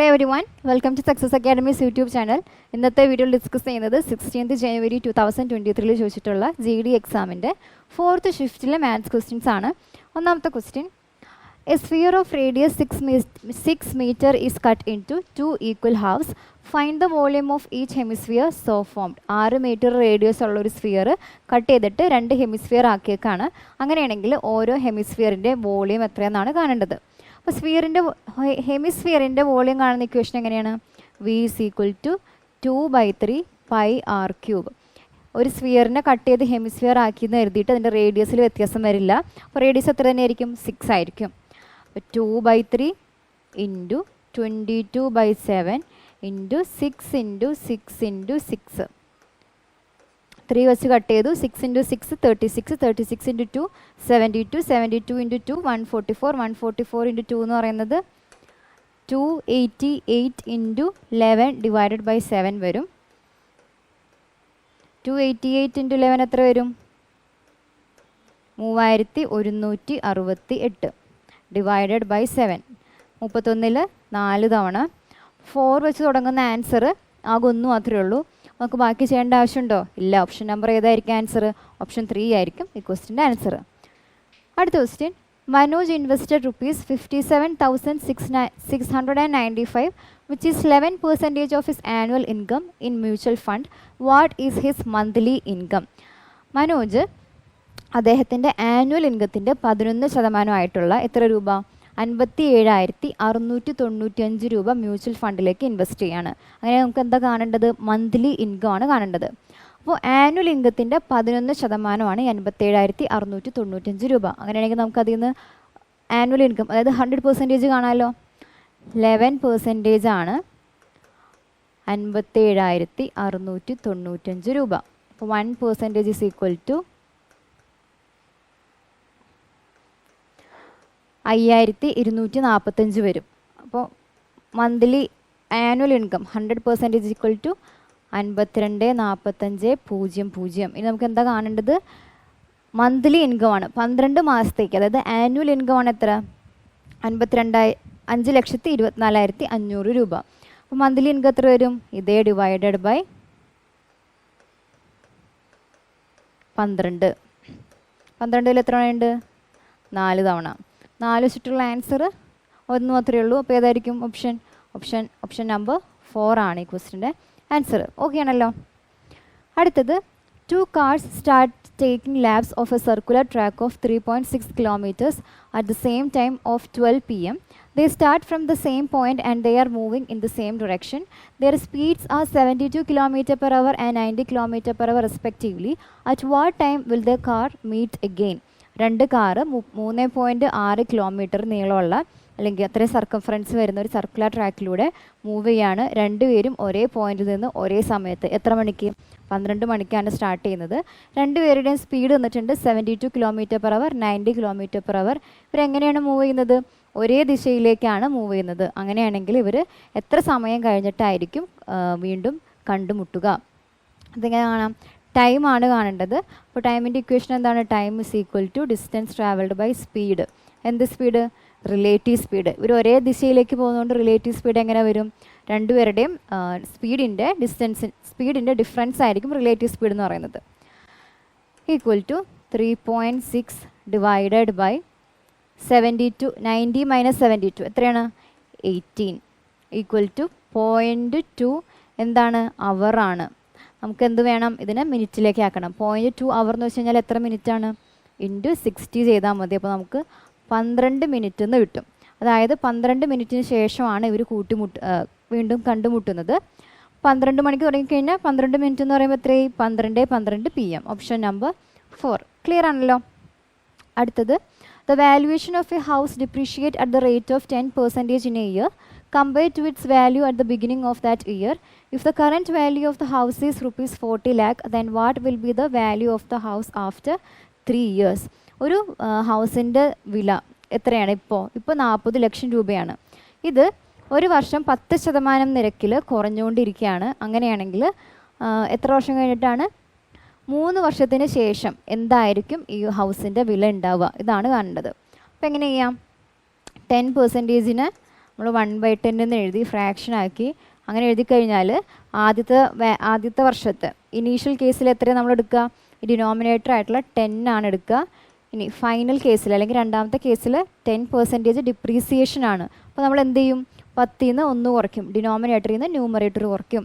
everyone, welcome to Success Academy's YouTube channel. ഇന്നത്തെ വീഡിയോയിൽ discuss ചെയ്യുന്നത് 16th January 2023 ചോദിച്ചിട്ടുള്ള GD എക്സാമിൻ്റെ 4th ഷിഫ്റ്റിലെ മാത്സ് ക്വസ്റ്റ്യൻസ് ആണ്. ഒന്നാമത്തെ question, A sphere of radius 6 meter is cut into 2 equal halves. Find the volume of each hemisphere so formed. 6 metre radius ഉള്ള ഒരു sphere cut ചെയ്തിട്ട് 2 ഹെമിസ്ഫിയർ ആക്കിയേക്കാണ്. അങ്ങനെയാണെങ്കിൽ ഓരോ ഹെമിസ്ഫിയറിൻ്റെ വോളിയം എത്രയെന്നാണ് കാണേണ്ടത്. അപ്പോൾ ഹെമിസ്ഫിയറിൻ്റെ വോളിയം കാണുന്ന ഇക്വേഷൻ എങ്ങനെയാണ്? V = 2/3 πr³. ഒരു സ്ഫിയറിനെ കട്ട് ചെയ്ത് ഹെമിസ്ഫിയർ ആക്കിയെന്ന് എഴുതിയിട്ട് അതിൻ്റെ റേഡിയസിൽ വ്യത്യാസം വരില്ല. അപ്പോൾ റേഡിയസ് എത്ര തന്നെയായിരിക്കും? 6 ആയിരിക്കും. അപ്പോൾ 2/3 × 22/7 × 6 × 6 × 6. 3 വെച്ച് കട്ട് ചെയ്തു. 6 × 6 36, 36 × 2 72, 72 × 2 144, 144 × 2 എന്ന് പറയുന്നത് 288 × 11 / 7 വരും. 288 × 11 എത്ര വരും? 3168 / 7. 31ൽ 4 തവണ 4 വെച്ച് തുടങ്ങുന്ന ആൻസർ ആകെ ഒന്ന് മാത്രമേ ഉള്ളൂ. നമുക്ക് ബാക്കി ചെയ്യേണ്ട ആവശ്യമുണ്ടോ? ഇല്ല. ഓപ്ഷൻ നമ്പർ ഏതായിരിക്കും ആൻസർ? ഓപ്ഷൻ 3 ആയിരിക്കും ഈ ക്വസ്റ്റിൻ്റെ ആൻസർ. അടുത്ത question, Manoj invested ₹57,695 which is 11% of his annual income in mutual fund. What is his monthly income? Manoj അദ്ദേഹത്തിൻ്റെ ആനുവൽ ഇൻകത്തിൻ്റെ 11% ആയിട്ടുള്ള എത്ര രൂപ? 57,695 രൂപ മ്യൂച്വൽ ഫണ്ടിലേക്ക് ഇൻവെസ്റ്റ് ചെയ്യാണ്. അങ്ങനെ നമുക്ക് എന്താ കാണേണ്ടത്? മന്ത്ലി ഇൻകം ആണ് കാണേണ്ടത്. അപ്പോൾ ആനുവൽ ഇൻകത്തിൻ്റെ 11% 87,695 രൂപ. അങ്ങനെയാണെങ്കിൽ നമുക്ക് അതിൽ നിന്ന് ആനുവൽ ഇൻകം, അതായത് 100% കാണാമല്ലോ. 11% ആണ് 57,695 രൂപ. അപ്പോൾ 1% is equal to 5,245 വരും. അപ്പോൾ monthly annual income 100% is equal to 52,45,00. ഇനി നമുക്ക് എന്താ കാണേണ്ടത്? മന്ത്ലി ഇൻകം ആണ് 12 മാസത്തേക്ക്. അതായത് ആനുവൽ ഇൻകം ആണ് എത്ര? 5,24,500 രൂപ. അപ്പോൾ മന്ത്ലി ഇൻകം എത്ര വരും? ഇതേ ഡിവൈഡഡ് ബൈ 12. 12ൽ എത്ര തവണയുണ്ട്? 4 തവണ. 4 വെച്ചിട്ടുള്ള ആൻസർ ഒന്ന് മാത്രമേ ഉള്ളൂ. അപ്പോൾ ഏതായിരിക്കും ഓപ്ഷൻ നമ്പർ 4 ആണ് ഈ ക്വസ്റ്റിൻ്റെ ആൻസർ. ഓക്കെ ആണല്ലോ. അടുത്തത്, 2 cars start taking laps of a circular track of 3.6 kilometers at the same time of 12 p.m. They start from the same point and they are moving in the same direction. Their speeds are 72 km/h and 90 km/h respectively. At what time will the car meet again? 2 car 3.6 kilometre നീളമുള്ള അല്ലെങ്കിൽ അത്രയും circumference വരുന്ന ഒരു circular ട്രാക്കിലൂടെ move ചെയ്യാണ്. രണ്ടുപേരും ഒരേ പോയിന്റിൽ നിന്ന് ഒരേ സമയത്ത്. എത്ര മണിക്ക്? 12 മണിക്കാണ് സ്റ്റാർട്ട് ചെയ്യുന്നത്. രണ്ടുപേരുടെയും സ്പീഡ് വന്നിട്ടുണ്ട് 72 km/h, 90 km/h. ഇവരെങ്ങനെയാണ് മൂവ് ചെയ്യുന്നത്? ഒരേ ദിശയിലേക്കാണ് മൂവ് ചെയ്യുന്നത്. അങ്ങനെയാണെങ്കിൽ ഇവർ എത്ര സമയം കഴിഞ്ഞിട്ടായിരിക്കും വീണ്ടും കണ്ടുമുട്ടുക? അതെങ്ങനെ കാണാം? ടൈമാണ് കാണേണ്ടത്. അപ്പോൾ ടൈമിൻ്റെ ഇക്വേഷൻ എന്താണ്? Time is equal to distance travelled by speed. എന്ത് സ്പീഡ്? Relative speed. ഇവർ ഒരേ ദിശയിലേക്ക് പോകുന്നതുകൊണ്ട് റിലേറ്റീവ് സ്പീഡ് എങ്ങനെ വരും? രണ്ടുപേരുടെയും സ്പീഡിൻ്റെ ഡിഫറൻസ് ആയിരിക്കും റിലേറ്റീവ് സ്പീഡ് എന്ന് പറയുന്നത്. Equal to 3.6 divided by 72. 90 - 72 എത്രയാണ്? 18. ഈക്വൽ ടു 0.2 എന്താണ്? അവറാണ്. നമുക്ക് എന്ത് വേണം? ഇതിനെ മിനിറ്റിലേക്ക് ആക്കണം. 0.2 അവർ എന്ന് വെച്ച് കഴിഞ്ഞാൽ എത്ര മിനിറ്റാണ്? ഇൻറ്റു 60 ചെയ്താൽ മതി. അപ്പോൾ നമുക്ക് 12 മിനിറ്റ് എന്ന് കിട്ടും. അതായത് 12 മിനിറ്റിന് ശേഷമാണ് ഇവർ വീണ്ടും കണ്ടുമുട്ടുന്നത്. 12 മണിക്ക് തുടങ്ങിക്കഴിഞ്ഞാൽ 12 മിനിറ്റ് എന്ന് പറയുമ്പോൾ എത്രയും 12 p.m. Option number 4. ക്ലിയർ ആണല്ലോ. അടുത്തത്, the valuation of a house depreciate at the rate of 10% in a year compared to its value at the beginning of that year. If the current value of the house is ₹40 lakh, then what will be the value of the house after 3 years? ഒരു ഹൗസിൻ്റെ വില എത്രയാണ്? ഇപ്പോൾ 40 ലക്ഷം രൂപയാണ്. ഇത് ഒരു വർഷം 10% നിരക്കിൽ കുറഞ്ഞുകൊണ്ടിരിക്കുകയാണ്. അങ്ങനെയാണെങ്കിൽ എത്ര വർഷം കഴിഞ്ഞിട്ടാണ്? 3 വർഷത്തിന് ശേഷം എന്തായിരിക്കും ഈ ഹൗസിൻ്റെ വില ഉണ്ടാവുക? ഇതാണ് കാണേണ്ടത്. അപ്പോൾ എങ്ങനെ ചെയ്യാം? 10%-നെ നമ്മൾ 1/10 എന്ന് എഴുതി ഫ്രാക്ഷൻ ആക്കി. അങ്ങനെ എഴുതി കഴിഞ്ഞാൽ ആദ്യത്തെ വർഷത്തെ ഇനീഷ്യൽ കേസിൽ എത്രയാണ് നമ്മൾ എടുക്കുക? ഈ ഡിനോമിനേറ്റർ ആയിട്ടുള്ള 10 ആണ് എടുക്കുക. ഇനി ഫൈനൽ കേസിൽ അല്ലെങ്കിൽ രണ്ടാമത്തെ കേസിൽ 10% ഡിപ്രീസിയേഷൻ ആണ്. അപ്പോൾ നമ്മൾ എന്ത് ചെയ്യും? 10ൽ നിന്ന് 1 കുറയ്ക്കും, ഡിനോമിനേറ്ററിൽ നിന്ന് ന്യൂമറേറ്റർ കുറയ്ക്കും.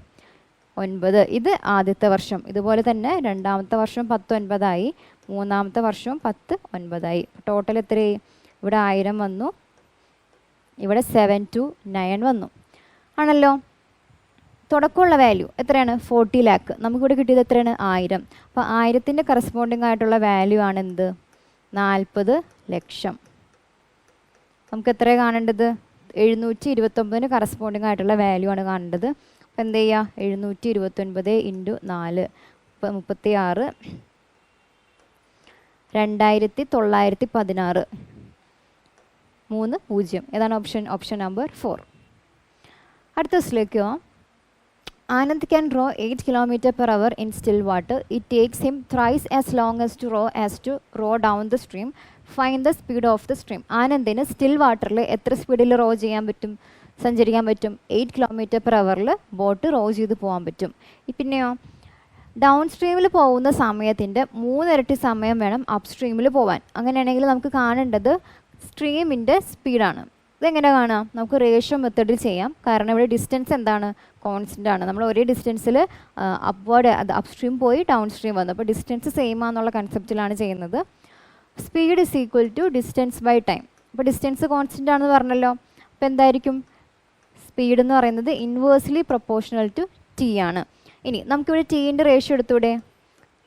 9. ഇത് ആദ്യത്തെ വർഷം. ഇതുപോലെ തന്നെ രണ്ടാമത്തെ വർഷം 10 9 മൂന്നാമത്തെ വർഷവും 10 9. ടോട്ടൽ എത്രയായി? ഇവിടെ 1000 വന്നു, ഇവിടെ 729 വന്നു ആണല്ലോ. തുടക്കമുള്ള വാല്യൂ എത്രയാണ്? 40 lakh. നമുക്കിവിടെ കിട്ടിയത് എത്രയാണ്? 1000. അപ്പോൾ 1000ൻ്റെ കറസ്പോണ്ടിങ് ആയിട്ടുള്ള വാല്യൂ ആണ് എന്ത്? 40 ലക്ഷം. നമുക്ക് എത്രയാണ് കാണേണ്ടത്? 729 കറസ്പോണ്ടിങ് ആയിട്ടുള്ള വാല്യൂ ആണ് കാണേണ്ടത്. അപ്പോൾ എന്ത് ചെയ്യുക? 729 × 4 36 2916 30. ഏതാണ് ഓപ്ഷൻ? Option number 4. അടുത്ത ദിവസത്തിലേക്ക് പോവാം. Anand can row 8 km/h in still water. It takes him thrice as long as to row down the stream. Find the speed of the stream. ആനന്ദിന് സ്റ്റിൽ വാട്ടറിൽ എത്ര സ്പീഡിൽ റോ ചെയ്യാൻ പറ്റും, സഞ്ചരിക്കാൻ പറ്റും? 8 km/h ബോട്ട് റോ ചെയ്ത് പോകാൻ പറ്റും. പിന്നെയോ ഡൗൺ സ്ട്രീമിൽ പോകുന്ന സമയത്തിൻ്റെ 3 ഇരട്ടി സമയം വേണം അപ്പ് സ്ട്രീമിൽ പോകാൻ. അങ്ങനെയാണെങ്കിൽ നമുക്ക് കാണേണ്ടത് സ്ട്രീമിൻ്റെ സ്പീഡാണ്. ഇതെങ്ങനെ കാണാം? നമുക്ക് റേഷ്യോ മെത്തേഡിൽ ചെയ്യാം. കാരണം ഇവിടെ ഡിസ്റ്റൻസ് എന്താണ്? കോൺസ്റ്റൻ്റ് ആണ്. നമ്മൾ ഒരേ ഡിസ്റ്റൻസിൽ അപ്വേർഡ് അപ്പ് സ്ട്രീം പോയി ഡൗൺ സ്ട്രീം വന്നു. അപ്പോൾ ഡിസ്റ്റൻസ് സെയിം ആണെന്നുള്ള കൺസെപ്റ്റിലാണ് ചെയ്യുന്നത്. Speed is equal to distance by time. അപ്പോൾ ഡിസ്റ്റൻസ് കോൺസ്റ്റൻ്റ് ആണെന്ന് പറഞ്ഞല്ലോ. അപ്പോൾ എന്തായിരിക്കും? സ്പീഡ് എന്ന് പറയുന്നത് ഇൻവേഴ്സ്ലി പ്രൊപ്പോർഷണൽ ടു ടി ആണ്. ഇനി നമുക്കിവിടെ ടീൻ്റെ റേഷ്യോ എടുത്തൂടെ?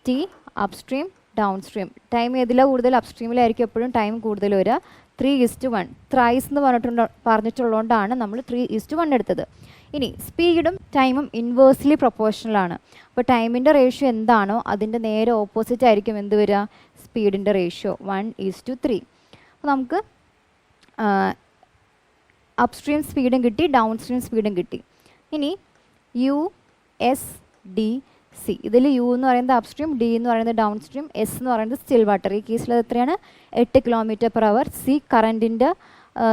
T up stream down stream. Time ഏതിലാണ് കൂടുതൽ? അപ്പ് സ്ട്രീമിലായിരിക്കും എപ്പോഴും ടൈം കൂടുതൽ വരിക. 3:1 ത്രൈസ് എന്ന് പറഞ്ഞിട്ടുള്ളതുകൊണ്ടാണ് നമ്മൾ 3:1 എടുത്തത്. ഇനി സ്പീഡും ടൈമും ഇൻവേഴ്സ്ലി പ്രൊപ്പോർഷണലാണ്. അപ്പോൾ ടൈമിൻ്റെ റേഷ്യോ എന്താണോ അതിൻ്റെ നേരെ ഓപ്പോസിറ്റ് ആയിരിക്കും എന്ത് വരിക? സ്പീഡിൻ്റെ റേഷ്യോ 1:3. അപ്പോൾ നമുക്ക് അപ്പ് സ്ട്രീം സ്പീഡും കിട്ടി, ഡൗൺ സ്ട്രീം സ്പീഡും കിട്ടി. ഇനി USDC. ഇതിൽ U എന്ന് പറയുന്നത് അപ്പ് സ്ട്രീം, D എന്ന് പറയുന്നത് ഡൗൺ സ്ട്രീം, S എന്ന് പറയുന്നത് സ്റ്റിൽ വാട്ടർ. ഈ കേസിൽ അത് എത്രയാണ്? 8 km/h. C കറൻറ്റിൻ്റെ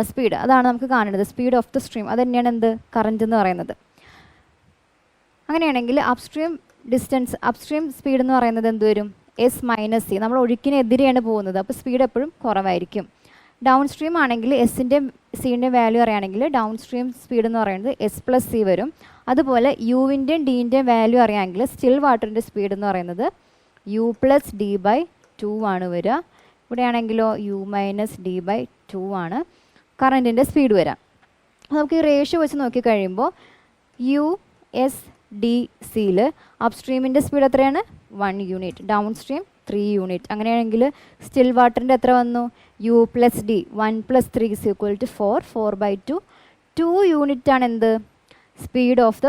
സ്പീഡ്, അതാണ് നമുക്ക് കാണേണ്ടത്. സ്പീഡ് ഓഫ് ദ സ്ട്രീം അത് തന്നെയാണ് എന്ത്? കറൻറ്റ് എന്ന് പറയുന്നത്. അങ്ങനെയാണെങ്കിൽ അപ്പ് സ്ട്രീം സ്പീഡ് എന്ന് പറയുന്നത് എന്ത് വരും? S - C. നമ്മൾ ഒഴുക്കിനെതിരെയാണ് പോകുന്നത്, അപ്പോൾ സ്പീഡ് എപ്പോഴും കുറവായിരിക്കും. ഡൗൺ സ്ട്രീം ആണെങ്കിൽ എസിൻ്റെയും സിൻ്റെയും വാല്യൂ അറിയുകയാണെങ്കിൽ ഡൗൺ സ്ട്രീം സ്പീഡ് എന്ന് പറയുന്നത് S+C വരും. അതുപോലെ യുവിൻ്റെയും ഡിൻ്റെയും വാല്യൂ അറിയാമെങ്കിൽ സ്റ്റിൽ വാട്ടറിൻ്റെ സ്പീഡ് എന്ന് പറയുന്നത് U+D/2 ആണ് വരിക. ഇവിടെയാണെങ്കിലോ U - D/2 ആണ് കറൻറ്റിൻ്റെ സ്പീഡ് വരാം. നമുക്ക് ഈ റേഷ്യോ വെച്ച് നോക്കിക്കഴിയുമ്പോൾ USDCയിൽ അപ്പ് സ്ട്രീമിൻ്റെ സ്പീഡ് എത്രയാണ്? 1 യൂണിറ്റ്, ഡൗൺ സ്ട്രീം 3 യൂണിറ്റ്. അങ്ങനെയാണെങ്കിൽ സ്റ്റിൽ വാട്ടറിൻ്റെ എത്ര വന്നു? U+D 1 + 3 = 4, 4/2. 2 യൂണിറ്റ് ആണ് എന്ത്? സ്പീഡ് ഓഫ് ദ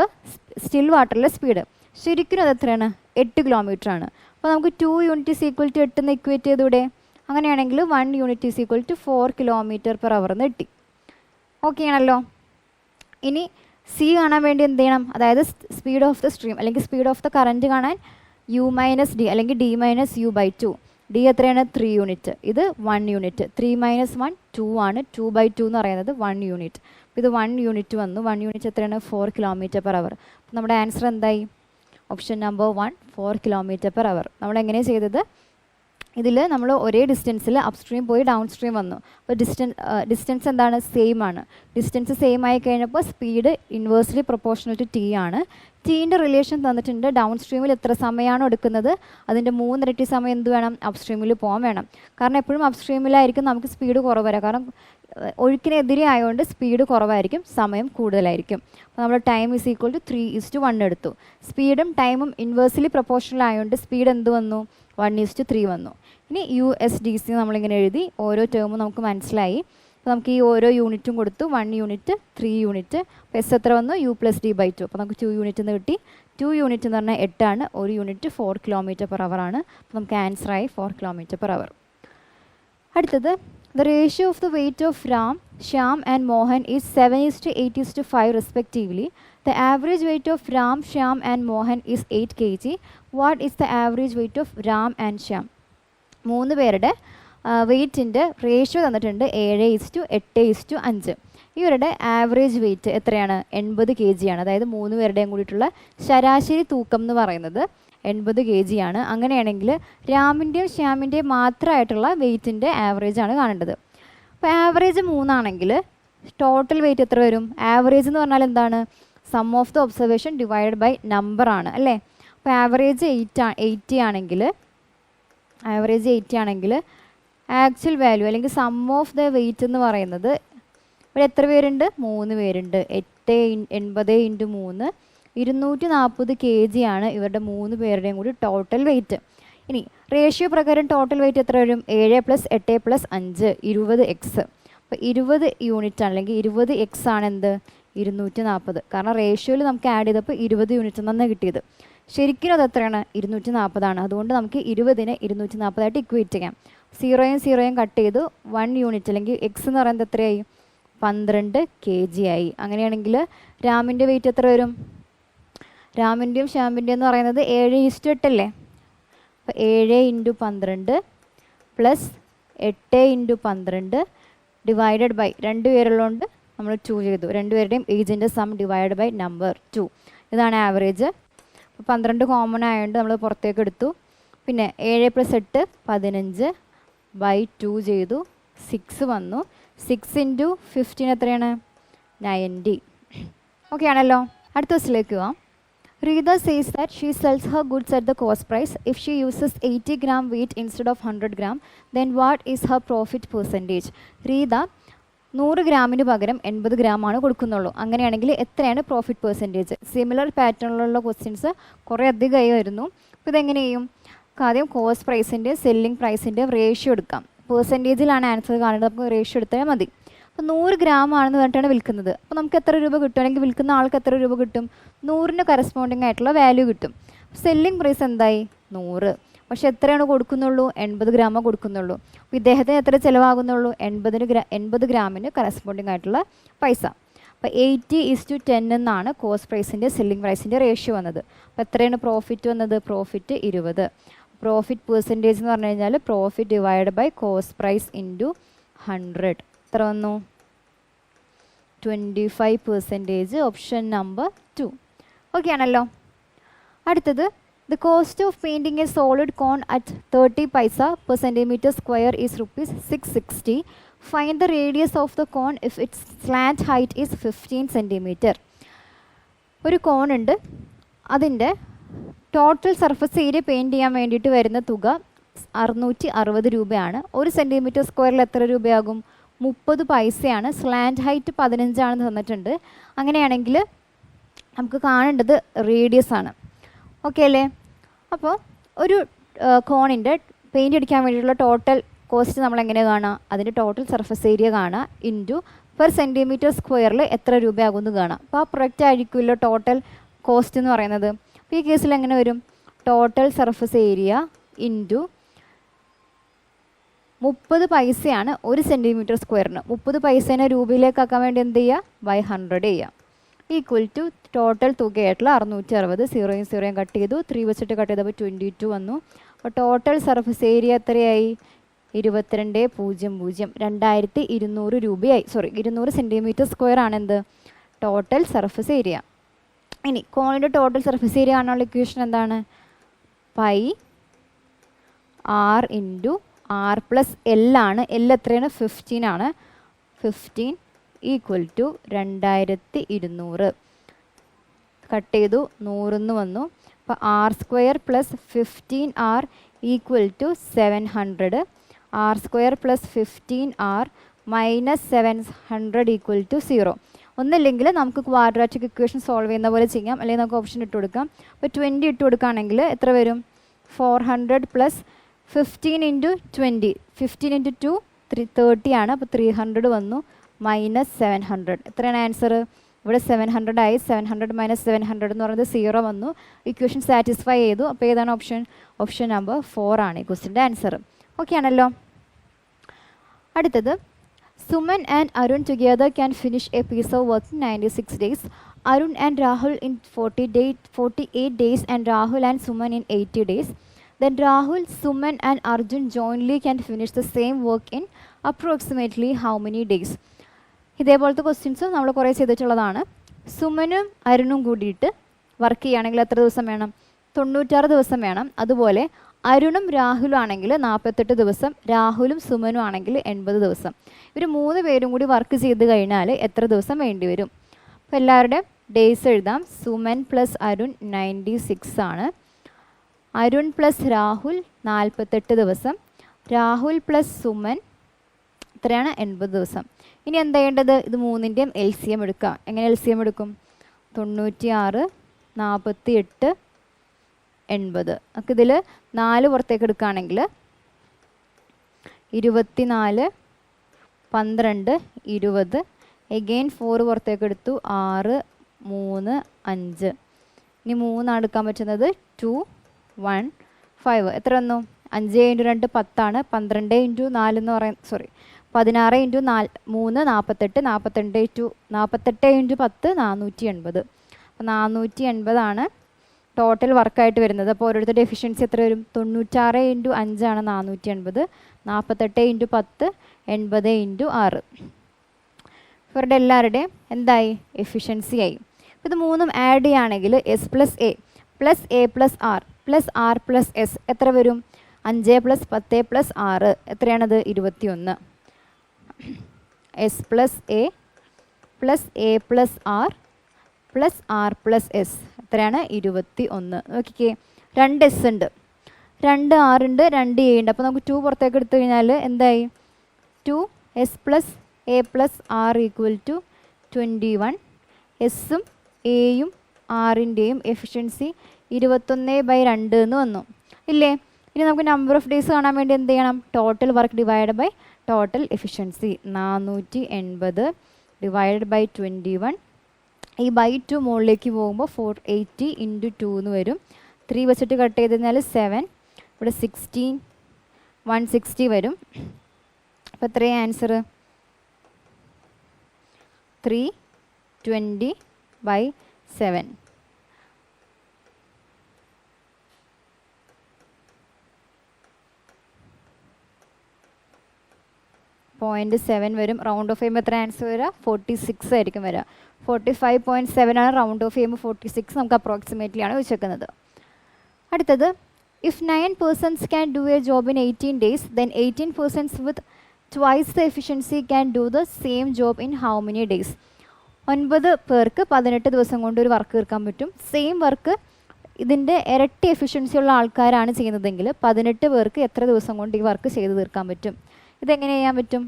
സ്റ്റിൽ വാട്ടറിലെ സ്പീഡ്. ശരിക്കും അത് എത്രയാണ്? 8 km ആണ്. അപ്പോൾ നമുക്ക് 2 യൂണിറ്റ് = 8 എന്ന് ഇക്വേറ്റ് ചെയ്തൂടെ? അങ്ങനെയാണെങ്കിൽ 1 യൂണിറ്റ് = 4 km/h എന്ന് കിട്ടി. ഓക്കെ ആണല്ലോ. ഇനി സി കാണാൻ വേണ്ടി എന്ത് ചെയ്യണം? അതായത് സ്പീഡ് ഓഫ് ദ സ്ട്രീം അല്ലെങ്കിൽ സ്പീഡ് ഓഫ് ദ കറൻറ്റ് കാണാൻ U - D അല്ലെങ്കിൽ D - U/2. D എത്രയാണ്? 3 യൂണിറ്റ്. ഇത് 1 യൂണിറ്റ്. 3 - 1 2 ആണ്. 2/2 എന്ന് പറയുന്നത് 1 യൂണിറ്റ്. അപ്പോൾ ഇത് 1 യൂണിറ്റ് വന്നു. 1 യൂണിറ്റ് എത്രയാണ്? 4 km/h. അപ്പോൾ നമ്മുടെ ആൻസർ എന്തായി? Option number 1 4 km/h. നമ്മളെങ്ങനെയാണ് ചെയ്തത്? ഇതിൽ നമ്മൾ ഒരേ ഡിസ്റ്റൻസിൽ അപ്പ് സ്ട്രീം പോയി ഡൗൺ സ്ട്രീം വന്നു. അപ്പോൾ ഡിസ്റ്റൻസ് എന്താണ്? സെയിം ആണ്. ഡിസ്റ്റൻസ് സെയിം ആയി കഴിഞ്ഞപ്പോൾ speed inversely proportional to T ആണ്. ടീൻ്റെ റിലേഷൻ തന്നിട്ടുണ്ട്. ഡൗൺ സ്ട്രീമിൽ എത്ര സമയമാണോ എടുക്കുന്നത് അതിൻ്റെ 3 ഇരട്ടി സമയം എന്ത് വേണം? അപ്പ് സ്ട്രീമിൽ പോകാൻ വേണം. കാരണം എപ്പോഴും അപ്പ് സ്ട്രീമിലായിരിക്കും നമുക്ക് സ്പീഡ് കുറവ് വരാം. കാരണം ഒഴുക്കിനെതിരെ ആയതുകൊണ്ട് സ്പീഡ് കുറവായിരിക്കും, സമയം കൂടുതലായിരിക്കും. അപ്പോൾ നമ്മൾ ടൈം = 3:1 എടുത്തു. സ്പീഡും ടൈമും ഇൻവേഴ്സ്ലി പ്രൊപ്പോർഷണൽ ആയതുകൊണ്ട് സ്പീഡ് എന്ത് വന്നു? 1:3 വന്നു. ഇനി USDC നമ്മളിങ്ങനെ എഴുതി. ഓരോ ടേമും നമുക്ക് മനസ്സിലായി. അപ്പോൾ നമുക്ക് ഈ ഓരോ യൂണിറ്റും കൊടുത്തു. 1 യൂണിറ്റ്, 3 യൂണിറ്റ്. അപ്പോൾ S എത്ര വന്നു? U+D/2. അപ്പോൾ നമുക്ക് 2 യൂണിറ്റ് എന്ന് കിട്ടി. 2 യൂണിറ്റ് എന്ന് പറഞ്ഞാൽ 8 ആണ്. 1 യൂണിറ്റ് 4 km/h ആണ്. അപ്പോൾ നമുക്ക് ആൻസറായി 4 km/h. അടുത്തത് the ratio of the weight of Ram, Shyam and Mohan is 7:8:5 respectively. The average weight of Ram, Shyam and Mohan is 8 kg. What is the average weight of Ram and Shyam? 3 പേരുടെ വെയ്റ്റിൻ്റെ ratio തന്നിട്ടുണ്ട് 7:8:5. ഇവരുടെ average wait എത്രയാണ്? 80 kg ആണ്. അതായത് 3 പേരുടെയും കൂടിയിട്ടുള്ള ശരാശരി തൂക്കം എന്ന് പറയുന്നത് 80 kg ആണ്. അങ്ങനെയാണെങ്കിൽ രാമിൻ്റെയും ശ്യാമിൻ്റെയും മാത്രമായിട്ടുള്ള വെയ്റ്റിൻ്റെ ആവറേജ് ആണ് കാണേണ്ടത്. അപ്പോൾ ആവറേജ് 3 ആണെങ്കിൽ ടോട്ടൽ വെയിറ്റ് എത്ര വരും? ആവറേജ് എന്ന് പറഞ്ഞാൽ എന്താണ്? Sum of the observation divide by number ആണ് അല്ലേ? അപ്പോൾ ആവറേജ് 80 ആണെങ്കിൽ ആക്ച്വൽ വാല്യൂ അല്ലെങ്കിൽ സം ഓഫ് ദ വെയിറ്റ് എന്ന് പറയുന്നത് ഇവിടെ എത്ര പേരുണ്ട്? 3 പേരുണ്ട്. 80 × 3 240 kg ആണ് ഇവരുടെ 3 പേരുടെയും കൂടി ടോട്ടൽ വെയിറ്റ്. ഇനി റേഷ്യോ പ്രകാരം ടോട്ടൽ വെയിറ്റ് എത്ര വരും? 7 + 8 + 5 20x. അപ്പോൾ 20 യൂണിറ്റ് ആണ് അല്ലെങ്കിൽ 20x ആണ് എന്ത്? 240. കാരണം റേഷ്യോയിൽ നമുക്ക് ആഡ് ചെയ്തപ്പോൾ 20 യൂണിറ്റ് എന്നാണ് കിട്ടിയത്. ശരിക്കും അത് എത്രയാണ്? 240 ആണ്. അതുകൊണ്ട് നമുക്ക് 20നെ 240 ആയിട്ട് ഇക്വേറ്റ് ചെയ്യാം. 0 കട്ട് ചെയ്തു 1 യൂണിറ്റ് അല്ലെങ്കിൽ എക്സ് എന്ന് പറയുന്നത് എത്രയായി? 12 kg ആയി. അങ്ങനെയാണെങ്കിൽ രാമിൻ്റെ വെയിറ്റ് എത്ര വരും? രാമിൻ്റെയും ശ്യാമിൻ്റെയും എന്ന് പറയുന്നത് 7:8 അല്ലേ? അപ്പോൾ 7 × 12 + 8 × 12 ഡിവൈഡഡ് ബൈ 2 പേരുള്ളതുകൊണ്ട് നമ്മൾ 2 ചെയ്തു. 2 പേരുടെയും ഏജിൻ്റെ സം ഡിവൈഡ് ബൈ നമ്പർ 2. ഇതാണ് ആവറേജ്. അപ്പോൾ 12 കോമൺ ആയതുകൊണ്ട് നമ്മൾ പുറത്തേക്ക് എടുത്തു. പിന്നെ 7 + 8 15 ബൈ 2 ചെയ്തു. 6 വന്നു. 6 × 15 എത്രയാണ്? 90. ഓക്കെ ആണല്ലോ. അടുത്ത ദിവസത്തിലേക്ക് പോവാം. Rita says that she sells her goods at the cost price. If she uses 80 gram weight instead of 100 gram, then what is her profit percentage? Rita 100 ഗ്രാമിന് പകരം 80 ഗ്രാമാണ് കൊടുക്കുന്നുള്ളൂ. അങ്ങനെയാണെങ്കിൽ എത്രയാണ് പ്രോഫിറ്റ് പെർസെൻറ്റേജ്? സിമിലർ പാറ്റേണിലുള്ള ക്വസ്റ്റ്യൻസ് കുറേ അധികമായി വരുന്നു. അപ്പോൾ ഇതെങ്ങനെ ചെയ്യും? ആദ്യം കോസ്റ്റ് പ്രൈസിൻ്റെ സെല്ലിംഗ് പ്രൈസിൻ്റെ റേഷ്യോ എടുക്കാം. പെർസെൻറ്റേജിലാണ് ആൻസർ കാണേണ്ടത്. നമുക്ക് റേഷ്യോ എടുത്താൽ മതി. അപ്പോൾ 100 ഗ്രാം ആണെന്ന് പറഞ്ഞിട്ടാണ് വിൽക്കുന്നത്. അപ്പോൾ നമുക്ക് എത്ര രൂപ കിട്ടും? അല്ലെങ്കിൽ വിൽക്കുന്ന ആൾക്ക് എത്ര രൂപ കിട്ടും? 100ന് കറസ്പോണ്ടിങ് ആയിട്ടുള്ള വാല്യൂ കിട്ടും. സെല്ലിംഗ് പ്രൈസ് എന്തായി? 100. പക്ഷേ എത്രയാണ് കൊടുക്കുന്നുള്ളൂ? 80 ഗ്രാമേ കൊടുക്കുന്നുള്ളൂ. അപ്പോൾ ഇദ്ദേഹത്തിന് എത്ര ചിലവാകുന്നുള്ളൂ? 80 ഗ്രാമിന് കറസ്പോണ്ടിങ് ആയിട്ടുള്ള പൈസ. അപ്പോൾ 80:10 എന്നാണ് കോസ്റ്റ് പ്രൈസിൻ്റെ സെല്ലിംഗ് പ്രൈസിൻ്റെ റേഷ്യോ വന്നത്. അപ്പോൾ എത്രയാണ് പ്രോഫിറ്റ് വന്നത്? പ്രോഫിറ്റ് 20. പ്രോഫിറ്റ് പെർസെൻറ്റേജ് എന്ന് പറഞ്ഞു കഴിഞ്ഞാൽ profit divide by cost price into 100. എത്ര വന്നു? 25%. Option number 2. ഓക്കെ ആണല്ലോ. അടുത്തത് the cost of painting a solid cone at 30 paisa per centimeter square is rupees 660. Find the radius of the cone if its slant height is 15 centimeter. ഒരു കോൺ ഉണ്ട്, അതിൻ്റെ total surface area paint ചെയ്യാൻ വേണ്ടിയിട്ട് വരുന്ന തുക 660 രൂപയാണ്. 1 സെൻറ്റിമീറ്റർ സ്ക്വയറിൽ എത്ര രൂപയാകും? 30 പൈസയാണ്. സ്ലാൻഡ് ഹൈറ്റ് 15 ആണെന്ന് തന്നിട്ടുണ്ട്. അങ്ങനെയാണെങ്കിൽ നമുക്ക് കാണേണ്ടത് റേഡിയസ് ആണ്. ഓക്കെ അല്ലേ? അപ്പോൾ ഒരു കോണിൻ്റെ പെയിൻറ്റ് അടിക്കാൻ വേണ്ടിയിട്ടുള്ള ടോട്ടൽ കോസ്റ്റ് നമ്മൾ എങ്ങനെ കാണുക? അതിൻ്റെ ടോട്ടൽ സർഫസ് ഏരിയ കാണുക ഇൻറ്റു പെർ സെൻറ്റിമീറ്റർ സ്ക്വയറിൽ എത്ര രൂപയാകുമെന്ന് കാണാം. അപ്പോൾ ആ പ്രൊഡക്റ്റ് ആയിരിക്കുമല്ലോ ടോട്ടൽ കോസ്റ്റ് എന്ന് പറയുന്നത്. അപ്പോൾ ഈ കേസിൽ എങ്ങനെ വരും? ടോട്ടൽ സർഫസ് ഏരിയ ഇൻറ്റു 30 പൈസയാണ് 1 സെൻറ്റിമീറ്റർ സ്ക്വയറിന്. 30 പൈസേനെ രൂപയിലേക്കാക്കാൻ വേണ്ടി എന്ത് ചെയ്യുക? ബൈ 100 ചെയ്യുക. ഈക്വൽ ടു ടോട്ടൽ തുകയായിട്ടുള്ള 660. 0 കട്ട് ചെയ്തു. 3 വെച്ചിട്ട് കട്ട് ചെയ്തപ്പോൾ 22 വന്നു. അപ്പോൾ ടോട്ടൽ സർഫസ് ഏരിയ എത്രയായി? 22.00 2200 രൂപയായി. 200 സെൻറ്റിമീറ്റർ സ്ക്വയർ ആണ് എന്ത്? Total surface area. ഇനി കോണിൻ്റെ ടോട്ടൽ സർഫസ് ഏരിയ കാണാനുള്ള ഇക്വേഷൻ എന്താണ്? Pi R into R plus L ആണ്. എൽ എത്രയാണ്? 15 ആണ്. 15 ഈക്വൽ ടു 2200. കട്ട് ചെയ്തു. 100 വന്നു. അപ്പോൾ R square plus 15r equal to 700. R square plus 15r minus 700 equal to 0. ഒന്നില്ലെങ്കിൽ നമുക്ക് ക്വാഡ്രാറ്റിക് ഇക്വേഷൻ സോൾവ് ചെയ്യുന്ന പോലെ ചെയ്യാം, അല്ലെങ്കിൽ നമുക്ക് ഓപ്ഷൻ ഇട്ട് കൊടുക്കാം. അപ്പോൾ 20 ഇട്ട് കൊടുക്കുകയാണെങ്കിൽ എത്ര വരും? 400 പ്ലസ് 15 ഇൻറ്റു 20. 15 ഇൻറ്റു 2 30 ആണ്. അപ്പോൾ 300 വന്നു. മൈനസ് 700. എത്രയാണ് ആൻസർ? ഇവിടെ 700 ആയി. 700 മൈനസ് 700 എന്ന് പറയുന്നത് 0 വന്നു. ഇക്വേഷൻ സാറ്റിസ്ഫൈ ചെയ്തു. അപ്പോൾ ഏതാണ് ഓപ്ഷൻ? ഓപ്ഷൻ നമ്പർ 4 ആണ് ഈ ക്വസ്റ്റിൻ്റെ ആൻസർ. ഓക്കെ ആണല്ലോ. അടുത്തത് Suman and Arun together can finish a piece of work in 96 days. Arun and Rahul in 48 days and Rahul and Suman in 80 days. then Rahul, Suman and Arjun jointly can finish the same work in approximately how many days? ഇതേപോലത്തെ questions നമ്മൾ കുറേ ചെയ്തിട്ടുള്ളതാണ്. സുമനും അരുണും കൂടിയിട്ട് work ചെയ്യുകയാണെങ്കിൽ എത്ര ദിവസം വേണം? 96 ദിവസം വേണം. അതുപോലെ അരുണും രാഹുലും ആണെങ്കിൽ 48 ദിവസം, രാഹുലും സുമനും ആണെങ്കിൽ 80 ദിവസം. ഇവർ 3 പേരും കൂടി വർക്ക് ചെയ്ത് കഴിഞ്ഞാൽ എത്ര ദിവസം വേണ്ടി വരും? അപ്പോൾ എല്ലാവരുടെയും ഡേയ്സ് എഴുതാം. സുമൻ പ്ലസ് അരുൺ 96 ആണ്. അരുൺ പ്ലസ് രാഹുൽ 48 ദിവസം, രാഹുൽ പ്ലസ് സുമൻ എത്രയാണ്? 80 ദിവസം. ഇനി എന്താ ചെയ്യേണ്ടത്? ഇത് മൂന്നിൻ്റെയും LCM എടുക്കുക. എങ്ങനെ LCM എടുക്കും? 96, 48, 80. നമുക്ക് ഇതിൽ 4 പുറത്തേക്ക് എടുക്കുകയാണെങ്കിൽ 24, 12, 20. എഗെയിൻ 4 പുറത്തേക്ക് എടുത്തു, 6, 3, 5. ഇനി 3 എടുക്കാൻ പറ്റുന്നത് 2, 1, 5. എത്ര വന്നു? 5 × 2 10 ആണ്. 12 × 4 എന്ന് പറയുന്നത് 16 × 3 48, 48 × 10 480. അപ്പോൾ 480 ആണ് ടോട്ടൽ വർക്കായിട്ട് വരുന്നത്. അപ്പോൾ ഓരോരുത്തരുടെ എഫിഷ്യൻസി എത്ര വരും? 96 × 5 ആണ് 480, 48 × 10 80 × 6. ഇവരുടെ എല്ലാവരുടെയും എന്തായി? എഫിഷ്യൻസി ആയി. അപ്പോൾ ഇത് മൂന്നും ആഡ് ചെയ്യുകയാണെങ്കിൽ S plus A plus A plus R plus R plus S എത്ര വരും? 5 plus 10 plus 6 എത്രയാണത്? 21. S plus A plus A plus R plus R plus S എത്രയാണ്? 21. നോക്കിക്കേ, 2 S ഉണ്ട്, 2 R ഉണ്ട്, 2 A ഉണ്ട്. അപ്പോൾ നമുക്ക് 2 പുറത്തേക്ക് എടുത്തു കഴിഞ്ഞാൽ എന്തായി? 2S plus A plus R equal to 21. എസ്സും എയും ആറിൻ്റെയും എഫിഷ്യൻസി 21/2 എന്ന് വന്നു ഇല്ലേ? ഇനി നമുക്ക് നമ്പർ ഓഫ് ഡേയ്സ് കാണാൻ വേണ്ടി എന്ത് ചെയ്യണം? Total work divide by total efficiency. 480 divide by 21. ഈ ബൈ 2 മുകളിലേക്ക് പോകുമ്പോൾ 480 × 2 എന്ന് വരും. 3 വെച്ചിട്ട് കട്ട് ചെയ്ത് കഴിഞ്ഞാൽ 7. ഇവിടെ 16, 160 വരും. അപ്പോൾ എത്രയാണ് ആൻസർ? 320/7. 0.7 വരും. റൗണ്ട് ഓഫ് ചെയ്യുമ്പോൾ എത്ര ആൻസർ വരിക? 46 ആയിരിക്കും വരിക. 45.7 ആണ് റൗണ്ട് ഓഫ് ചെയ്യുമ്പോൾ 46 നമുക്ക് അപ്രോക്സിമേറ്റ്ലി ആണ് വെച്ചേക്കുന്നത്. അടുത്തത്, if 9 persons can do a job in 18 days, then 18 persons with twice the efficiency can do the same job in how many days? 9 പേർക്ക് 18 ദിവസം കൊണ്ട് ഒരു വർക്ക് തീർക്കാൻ പറ്റും. സെയിം വർക്ക് ഇതിൻ്റെ ഇരട്ടി എഫിഷ്യൻസി ഉള്ള ആൾക്കാരാണ് ചെയ്യുന്നതെങ്കിൽ 18 പേർക്ക് എത്ര ദിവസം കൊണ്ട് ഈ വർക്ക് ചെയ്ത് തീർക്കാൻ പറ്റും? ഇതെങ്ങനെ ചെയ്യാൻ പറ്റും?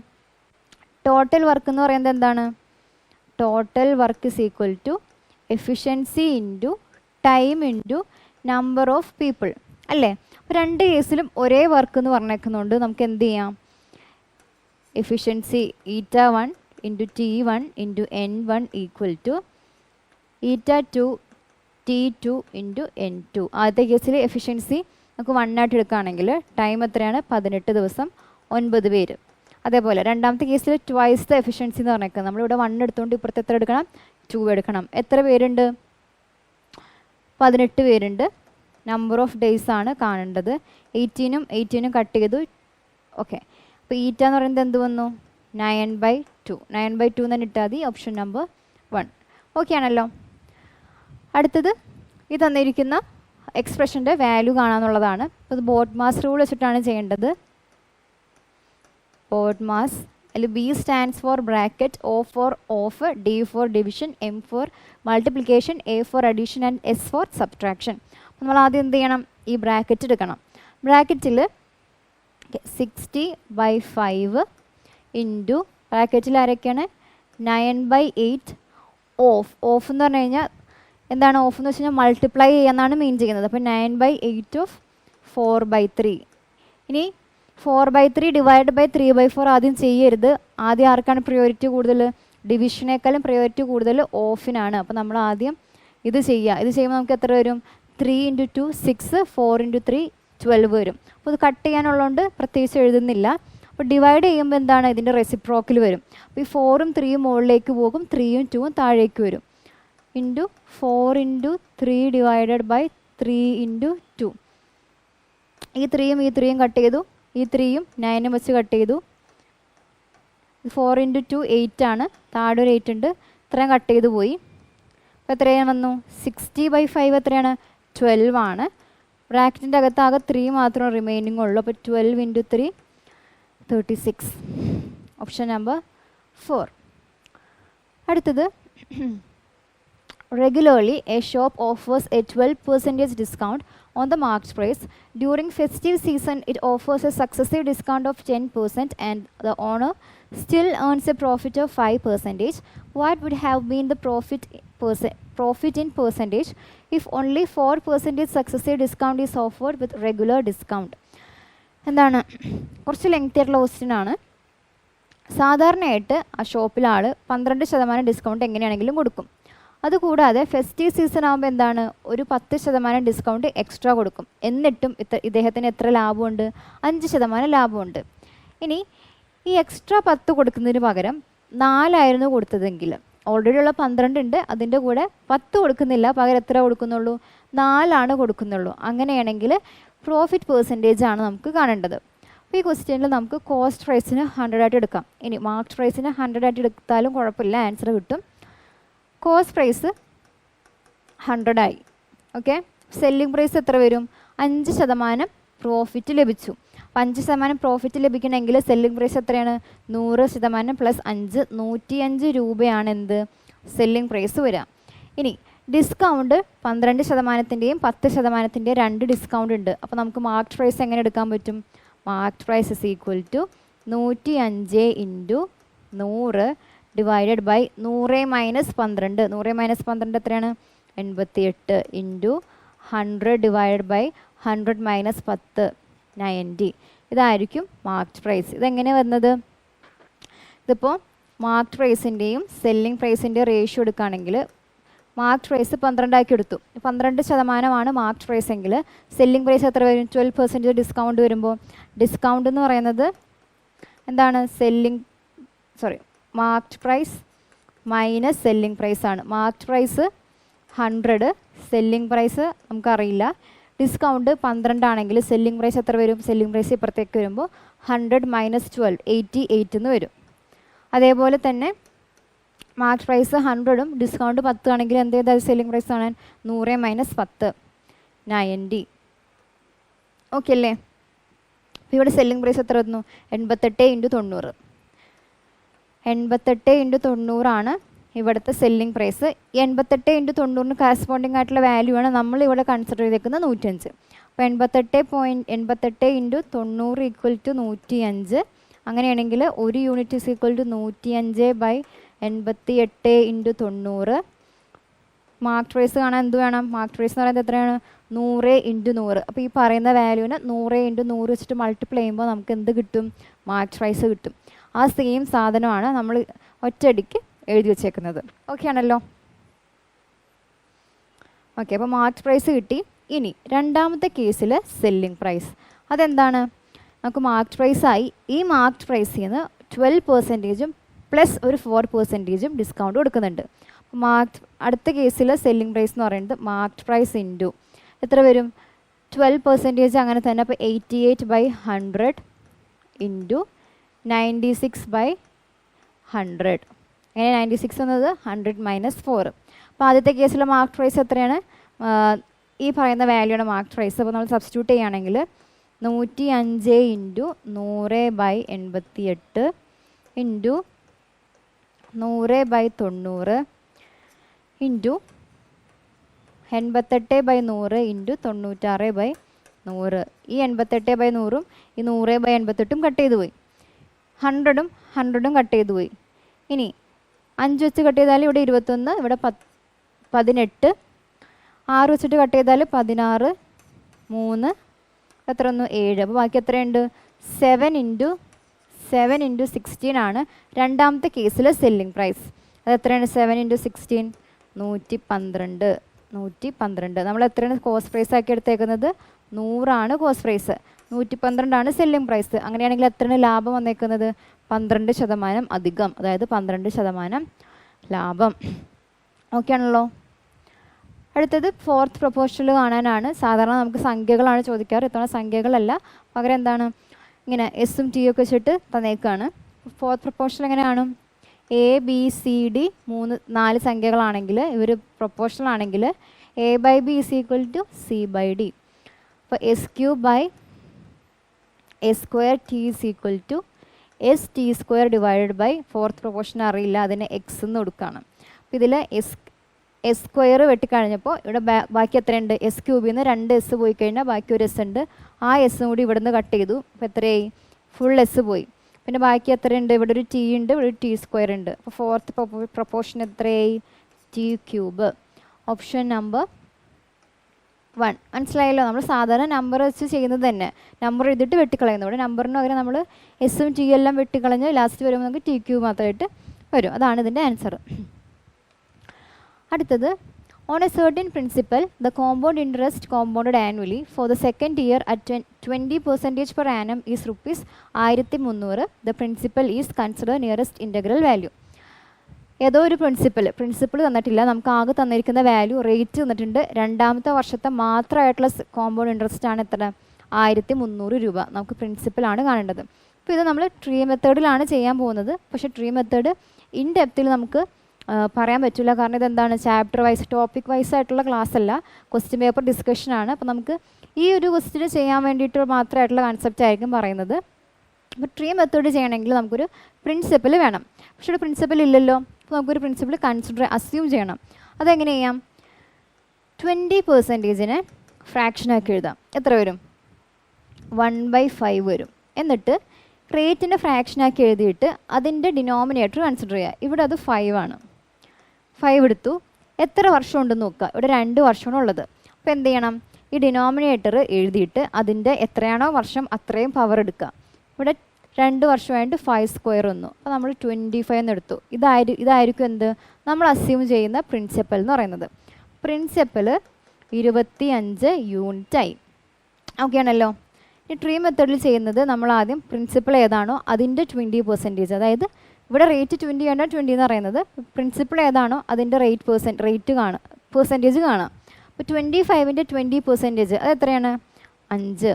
ടോട്ടൽ വർക്ക് എന്ന് പറയുന്നത് എന്താണ്? Total work is equal to efficiency into time into number of people അല്ലേ? അപ്പോൾ 2 കേസിലും ഒരേ വർക്ക് എന്ന് പറഞ്ഞേക്കുന്നതുകൊണ്ട് നമുക്ക് എന്ത് ചെയ്യാം? Efficiency η1 into T1 into N1 equal to η2 T2 into N2. ആദ്യത്തെ കേസിൽ എഫിഷ്യൻസി നമുക്ക് 1 ആയിട്ട് എടുക്കുകയാണെങ്കിൽ ടൈം എത്രയാണ്? 18 ദിവസം, 9 പേര്. അതേപോലെ രണ്ടാമത്തെ കേസിൽ ട്വൈസ് ദ എഫിഷ്യൻസി എന്ന് പറഞ്ഞേക്കാം. നമ്മളിവിടെ 1 എടുത്തുകൊണ്ട് ഇപ്പുറത്ത് എത്ര എടുക്കണം? 2 എടുക്കണം. എത്ര പേരുണ്ട്? 18 പേരുണ്ട്. നമ്പർ ഓഫ് ഡേയ്സ് ആണ് കാണേണ്ടത്. 18 കട്ട് ചെയ്തു. ഓക്കെ, അപ്പോൾ ഈറ്റ എന്ന് പറയുന്നത് എന്ത് വന്നു? 9/2. 9/2 എന്ന് തന്നെ ഇട്ടാൽ മതി. Option number 1. ഓക്കെ ആണല്ലോ. അടുത്തത് ഈ തന്നിരിക്കുന്ന എക്സ്പ്രഷൻ്റെ വാല്യൂ കാണാമെന്നുള്ളതാണ്. അപ്പോൾ ഇത് ബോട്ട് മാസ് റൂൾ വെച്ചിട്ടാണ് ചെയ്യേണ്ടത്. ബോട്ട് മാസ് അതിൽ B stands for bracket, O for of, D for division, M for multiplication, A for addition and S for subtraction. അപ്പോൾ നമ്മൾ ആദ്യം എന്ത് ചെയ്യണം? ഈ ബ്രാക്കറ്റ് എടുക്കണം. ബ്രാക്കറ്റിൽ 60/5 ഇൻറ്റു ബ്രാക്കറ്റിൽ ആരൊക്കെയാണ്? 9/8 ഓഫ് എന്ന് പറഞ്ഞു കഴിഞ്ഞാൽ എന്താണ്? ഓഫ് എന്ന് വെച്ച് കഴിഞ്ഞാൽ മൾട്ടിപ്ലൈ ചെയ്യാന്നാണ് മീൻ ചെയ്യുന്നത്. അപ്പോൾ 9/8 ഓഫ് 4/3. ഇനി 4/3 ഡിവൈഡ് ബൈ 3/4 ആദ്യം ചെയ്യരുത്. ആദ്യം ആർക്കാണ് പ്രയോറിറ്റി കൂടുതൽ? ഡിവിഷനേക്കാളും പ്രയോറിറ്റി കൂടുതൽ ഓഫിനാണ്. അപ്പോൾ നമ്മൾ ആദ്യം ഇത് ചെയ്യുക. ഇത് ചെയ്യുമ്പോൾ നമുക്ക് എത്ര വരും? 3 × 2 6, 4 × 3 12 വരും. അപ്പോൾ ഇത് കട്ട് ചെയ്യാനുള്ളതുകൊണ്ട് പ്രത്യേകിച്ച് എഴുതുന്നില്ല. അപ്പോൾ ഡിവൈഡ് ചെയ്യുമ്പോൾ എന്താണ്? ഇതിൻ്റെ റെസിപ്രോക്കിൽ വരും. അപ്പോൾ ഈ 4ഉം 3ഉം മുകളിലേക്ക് പോകും, 3ഉം 2ഉം താഴേക്ക് വരും. Into 4 × 3 divided by 3 × 2. ഈ 3യും കട്ട് ചെയ്തു, ഈ 3യും 9 വെച്ച് കട്ട് ചെയ്തു. 4 × 2 8 ആണ്, താഴെ ഒരു 8 ഉണ്ട്, ഇത്രയും കട്ട് ചെയ്ത് പോയി. അപ്പോൾ എത്രയാണ് വന്നു? 60/5 എത്രയാണ്? 12 ആണ്. ബ്രാക്കറ്റിൻ്റെ അകത്ത് ആകെ 3 മാത്രം റിമൈനിങ് ഉള്ളൂ. അപ്പോൾ 12 × 3 36. Option number 4. അടുത്തത്, regularly a shop offers a 12% discount on the marked price. During festive season it offers a successive discount of 10% and the owner still earns a profit of 5%. What would have been the profit in percentage if only 4% successive discount is offered with regular discount? എന്താണ്? കുറച്ച് lengthy ആയിട്ടുള്ള question ആണ്. സാധാരണയായിട്ട് ആ ഷോപ്പിലെ ആൾ 12% discount എങ്ങനെയാണെങ്കിലും കൊടുക്കും. അതുകൂടാതെ festive season ആകുമ്പോൾ എന്താണ്, ഒരു 10% ഡിസ്കൗണ്ട് എക്സ്ട്രാ കൊടുക്കും. എന്നിട്ടും ഇദ്ദേഹത്തിന് എത്ര ലാഭമുണ്ട്? 5% ലാഭമുണ്ട്. ഇനി ഈ എക്സ്ട്രാ 10 കൊടുക്കുന്നതിന് പകരം 4 കൊടുത്തതെങ്കിൽ, ഓൾറെഡി ഉള്ള 12 ഉണ്ട്, അതിൻ്റെ കൂടെ 10 കൊടുക്കുന്നില്ല, പകരം എത്ര കൊടുക്കുന്നുള്ളൂ? 4 കൊടുക്കുന്നുള്ളൂ. അങ്ങനെയാണെങ്കിൽ പ്രോഫിറ്റ് പെർസെൻറ്റേജ് ആണ് നമുക്ക് കാണേണ്ടത്. അപ്പോൾ ഈ ക്വസ്റ്റ്യനിൽ നമുക്ക് കോസ്റ്റ് പ്രൈസിന് 100 ആയിട്ട് എടുക്കാം. ഇനി മാർക്ക്ഡ് പ്രൈസിന് 100 ആയിട്ട് എടുത്താലും കുഴപ്പമില്ല, ആൻസർ കിട്ടും. കോസ്റ്റ് പ്രൈസ് 100 ആയി. ഓക്കെ, സെല്ലിംഗ് പ്രൈസ് എത്ര വരും? 5% പ്രോഫിറ്റ് ലഭിച്ചു. അപ്പോൾ 5% പ്രോഫിറ്റ് ലഭിക്കണമെങ്കിൽ സെല്ലിംഗ് പ്രൈസ് എത്രയാണ്? 100% + 5 105 രൂപയാണ് എന്ത് സെല്ലിംഗ് പ്രൈസ് വരിക. ഇനി ഡിസ്കൗണ്ട് 12%-ൻ്റെയും 10%-ൻ്റെയും 2 ഡിസ്കൗണ്ട് ഉണ്ട്. അപ്പോൾ നമുക്ക് മാർക്ക്ഡ് പ്രൈസ് എങ്ങനെ എടുക്കാൻ പറ്റും? Marked price = 105 × 100 divided by 100 - 12. 100 - 12 എത്രയാണ്? 88 × 100 ഡിവൈഡഡ് ബൈ 100 - 10 90. ഇതായിരിക്കും മാർക്ക്ഡ് പ്രൈസ്. ഇതെങ്ങനെയാണ് വരുന്നത്? ഇതിപ്പോൾ മാർക്ക്ഡ് പ്രൈസിൻ്റെയും സെല്ലിംഗ് പ്രൈസിൻ്റെയും റേഷ്യോ എടുക്കുകയാണെങ്കിൽ മാർക്ക്ഡ് പ്രൈസ് 12 ആക്കി എടുത്തു. 12% മാർക്ക്ഡ് പ്രൈസ് എങ്കിൽ സെല്ലിംഗ് പ്രൈസ് എത്ര വരും? 12% ഡിസ്കൗണ്ട് വരുമ്പോൾ ഡിസ്കൗണ്ട് എന്ന് പറയുന്നത് എന്താണ്? Marked price minus selling price ആണ്. മാർക്ക്ഡ് പ്രൈസ് 100, സെല്ലിംഗ് പ്രൈസ് നമുക്കറിയില്ല. ഡിസ്കൗണ്ട് 12 ആണെങ്കിൽ സെല്ലിംഗ് പ്രൈസ് എത്ര വരും? സെല്ലിംഗ് പ്രൈസ് ഇപ്പുറത്തേക്ക് വരുമ്പോൾ 100 - 12 88 എന്ന് വരും. അതേപോലെ തന്നെ മാർക്ക്ഡ് പ്രൈസ് 100ഉം ഡിസ്കൗണ്ട് 10 ആണെങ്കിൽ എന്ത് ചെയ്താൽ സെല്ലിംഗ് പ്രൈസ് ആണ്? 100 - 10 90. ഓക്കെ അല്ലേ? അപ്പോൾ ഇവിടെ സെല്ലിംഗ് പ്രൈസ് എത്ര വന്നു? 88 × 90. 88 × 90 ആണ് ഇവിടുത്തെ സെല്ലിംഗ് പ്രൈസ്. 88 × 90 കറസ്പോണ്ടിങ് ആയിട്ടുള്ള വാല്യൂ ആണ് നമ്മളിവിടെ കൺസിഡർ ചെയ്തേക്കുന്നത് 105. അപ്പോൾ 88 × 90 = 105. അങ്ങനെയാണെങ്കിൽ 1 യൂണിറ്റ് = 105/88 × 90. മാർക്ക്ഡ് പ്രൈസ് കാണാൻ എന്ത് വേണം? മാർക്ക്ഡ് പ്രൈസ് എന്ന് പറയുന്നത് എത്രയാണ്? 100 × 100. അപ്പോൾ ഈ പറയുന്ന വാല്യൂവിന് 100 × 100 വെച്ചിട്ട് മൾട്ടിപ്ലൈ ചെയ്യുമ്പോൾ നമുക്ക് എന്ത് കിട്ടും? മാർക്ക്ഡ് പ്രൈസ് കിട്ടും. ആ സെയിം സാധനമാണ് നമ്മൾ ഒറ്റയടിക്ക് എഴുതി വെച്ചേക്കുന്നത്. ഓക്കെ ആണല്ലോ? ഓക്കെ, അപ്പോൾ മാർക്ക്ഡ് പ്രൈസ് കിട്ടി. ഇനി രണ്ടാമത്തെ കേസിൽ സെല്ലിംഗ് പ്രൈസ് അതെന്താണ്? നമുക്ക് മാർക്ക്ഡ് പ്രൈസായി. ഈ മാർക്ക്ഡ് പ്രൈസിൽ നിന്ന് 12% പ്ലസ് ഒരു 4% ഡിസ്കൗണ്ട് കൊടുക്കുന്നുണ്ട്. അടുത്ത കേസിൽ സെല്ലിംഗ് പ്രൈസ് എന്ന് പറയുന്നത് മാർക്ക്ഡ് പ്രൈസ് ഇൻറ്റു എത്ര വരും? 12% അങ്ങനെ തന്നെ. അപ്പോൾ 88/100 ഇൻറ്റു 96/100. അങ്ങനെ 96 എന്നത് 100 - 4. അപ്പോൾ ആദ്യത്തെ കേസിലെ മാർക്ക്ഡ് പ്രൈസ് എത്രയാണ്? ഈ പറയുന്ന വാല്യൂയുടെ മാർക്ക്ഡ് പ്രൈസ്. അപ്പോൾ നമ്മൾ സബ്സ്റ്റിറ്റ്യൂട്ട് ചെയ്യുകയാണെങ്കിൽ 105 × 100/88 ഇൻറ്റു 100/90 ഇൻറ്റു 88/100 ഇൻറ്റു 96/100. ഈ 88/100ഉം ഈ 100/88ഉം കട്ട് ചെയ്ത് പോയി. 100ഉം 100ഉം കട്ട് ചെയ്ത് പോയി. ഇനി 5 വെച്ച് കട്ട് ചെയ്താൽ ഇവിടെ 21, ഇവിടെ 18. 6 വെച്ചിട്ട് കട്ട് ചെയ്താൽ 16, 3 എത്ര വന്നു? 7. അപ്പോൾ ബാക്കി എത്രയുണ്ട്? 7 × 16 ആണ് രണ്ടാമത്തെ കേസിലെ സെല്ലിംഗ് പ്രൈസ്. അത് എത്രയാണ്? 7 × 16 112. 112. നമ്മൾ എത്രയാണ് കോസ്റ്റ് പ്രൈസ് ആക്കി എടുത്തേക്കുന്നത്? 100 ആണ് കോസ്റ്റ് പ്രൈസ്, 112 ആണ് സെല്ലിംഗ് പ്രൈസ്. അങ്ങനെയാണെങ്കിൽ എത്രയാണ് ലാഭം വന്നേക്കുന്നത്? 12% അധികം, അതായത് 12% ലാഭം. ഓക്കെ ആണല്ലോ? അടുത്തത് ഫോർത്ത് പ്രൊപ്പോർഷണൽ കാണാനാണ്. സാധാരണ നമുക്ക് സംഖ്യകളാണ് ചോദിക്കാറ്, ഇത്തവണ സംഖ്യകളല്ല, പകരം എന്താണ് ഇങ്ങനെ എസും ടിയും ഒക്കെ വെച്ചിട്ട് തന്നേക്കാണ്. ഫോർത്ത് പ്രൊപ്പോർഷണൽ എങ്ങനെയാണ്? എ ബി സി ഡി 4 സംഖ്യകളാണെങ്കിൽ ഇവർ പ്രൊപ്പോർഷണൽ ആണെങ്കിൽ A by B is equal to C by D. അപ്പോൾ S cube by S square T is equal to S T square divided by fourth proportion അറിയില്ല, അതിന് X എന്ന് കൊടുക്കുകയാണ്. അപ്പോൾ ഇതിൽ എസ് സ്ക്വയർ വെട്ടിക്കഴിഞ്ഞപ്പോൾ ഇവിടെ ബാക്കി എത്രയുണ്ട്? എസ് ക്യൂബിൽ നിന്ന് 2 എസ് പോയി കഴിഞ്ഞാൽ ബാക്കി ഒരു എസ് ഉണ്ട്. ആ എസ്സും കൂടി ഇവിടെ നിന്ന് കട്ട് ചെയ്തു. അപ്പോൾ എത്രയായി? ഫുൾ എസ് പോയി. പിന്നെ ബാക്കി എത്രയുണ്ട്? ഇവിടെ ഒരു ടി ഉണ്ട്, ഇവിടെ ഒരു ടി സ്ക്വയർ ഉണ്ട്. അപ്പോൾ ഫോർത്ത് പ്രൊപ്പോർഷൻ എത്രയായി? T cube. Option number 1. മനസ്സിലായല്ലോ? നമ്മൾ സാധാരണ നമ്പർ വെച്ച് ചെയ്യുന്നത് തന്നെ, നമ്പർ എഴുതിയിട്ട് വെട്ടിക്കളയുന്നു. ഇവിടെ നമ്പറിന് പകരം നമ്മൾ എസും ടി എല്ലാം വെട്ടിക്കളഞ്ഞ് ലാസ്റ്റ് വരുമ്പോൾ നമുക്ക് ടി ക്യൂബ് മാത്രമായിട്ട് വരും. അതാണ് ഇതിൻ്റെ ആൻസർ. അടുത്തത്, on A certain principal the compound interest compounded annually for the second year at 20% per annum is ₹1300. The principal is consider nearest integral value. ഏതോ ഒരു പ്രിൻസിപ്പൽ തന്നിട്ടില്ല, നമുക്ക് ആകെ തന്നിരിക്കുന്ന വാല്യൂ റേറ്റ് തന്നിട്ടുണ്ട്. 2ാമത്തെ വർഷത്തെ മാത്രമായിട്ടുള്ള കോമ്പൗണ്ട് ഇൻട്രസ്റ്റ് ആണ് എത്ര? ₹1300. നമുക്ക് പ്രിൻസിപ്പലാണ് കാണേണ്ടത്. അപ്പോൾ ഇത് നമ്മൾ ട്രീ മെത്തേഡിലാണ് ചെയ്യാൻ പോകുന്നത്. പക്ഷേ ട്രീ മെത്തേഡ് ഇൻ ഡെപ്തിൽ നമുക്ക് പറയാൻ പറ്റില്ല, കാരണം ഇതെന്താണ് ചാപ്റ്റർ വൈസ് ടോപ്പിക് വൈസ് ആയിട്ടുള്ള ക്ലാസ് അല്ല, ക്വസ്റ്റ്യൻ പേപ്പർ ഡിസ്കഷനാണ്. അപ്പോൾ നമുക്ക് ഈ ഒരു ക്വസ്റ്റ്യൻ ചെയ്യാൻ വേണ്ടിയിട്ട് മാത്രമായിട്ടുള്ള കൺസെപ്റ്റ് ആയിരിക്കും പറയുന്നത്. അപ്പോൾ ട്രീ മെത്തേഡ് ചെയ്യണമെങ്കിൽ നമുക്കൊരു പ്രിൻസിപ്പൽ വേണം. പക്ഷേ ഒരു പ്രിൻസിപ്പൽ ഇല്ലല്ലോ. അപ്പോൾ നമുക്കൊരു പ്രിൻസിപ്പൽ അസ്യൂം ചെയ്യണം. അതെങ്ങനെ ചെയ്യാം? 20%നെ ഫ്രാക്ഷനാക്കി എഴുതാം. എത്ര വരും? 1/5 വരും. എന്നിട്ട് റേറ്റിൻ്റെ ഫ്രാക്ഷനാക്കി എഴുതിയിട്ട് അതിൻ്റെ ഡിനോമിനേറ്റർ കൺസിഡർ ചെയ്യുക. ഇവിടെ അത് 5 ആണ്. 5 എടുത്തു. എത്ര വർഷം ഉണ്ടെന്ന് നോക്കുക. ഇവിടെ 2 വർഷമാണ് ഉള്ളത്. അപ്പോൾ എന്ത് ചെയ്യണം? ഈ ഡിനോമിനേറ്റർ എഴുതിയിട്ട് അതിൻ്റെ എത്രയാണോ വർഷം അത്രയും പവർ എടുക്കുക. ഇവിടെ 2 വർഷമായിട്ട് 5 സ്ക്വയർ വന്നു. അപ്പോൾ നമ്മൾ 25 എന്ന് എടുത്തു. ഇതായിരിക്കും എന്ത്? നമ്മൾ അസ്യൂം ചെയ്യുന്ന പ്രിൻസിപ്പൽ എന്ന് പറയുന്നത്. പ്രിൻസിപ്പൽ 25 യൂണിറ്റായി. ഓക്കെ ആണല്ലോ? ഈ ട്രീ മെത്തേഡിൽ ചെയ്യുന്നത് നമ്മൾ ആദ്യം പ്രിൻസിപ്പൽ ഏതാണോ അതിൻ്റെ 20%, അതായത് ഇവിടെ റേറ്റ് 20 ആണ്, 20 എന്ന് പറയുന്നത്. പ്രിൻസിപ്പൽ ഏതാണോ അതിൻ്റെ പെർസെൻറ്റേജ് കാണാം. അപ്പോൾ 25ൻ്റെ 20% അത് എത്രയാണ്? 5.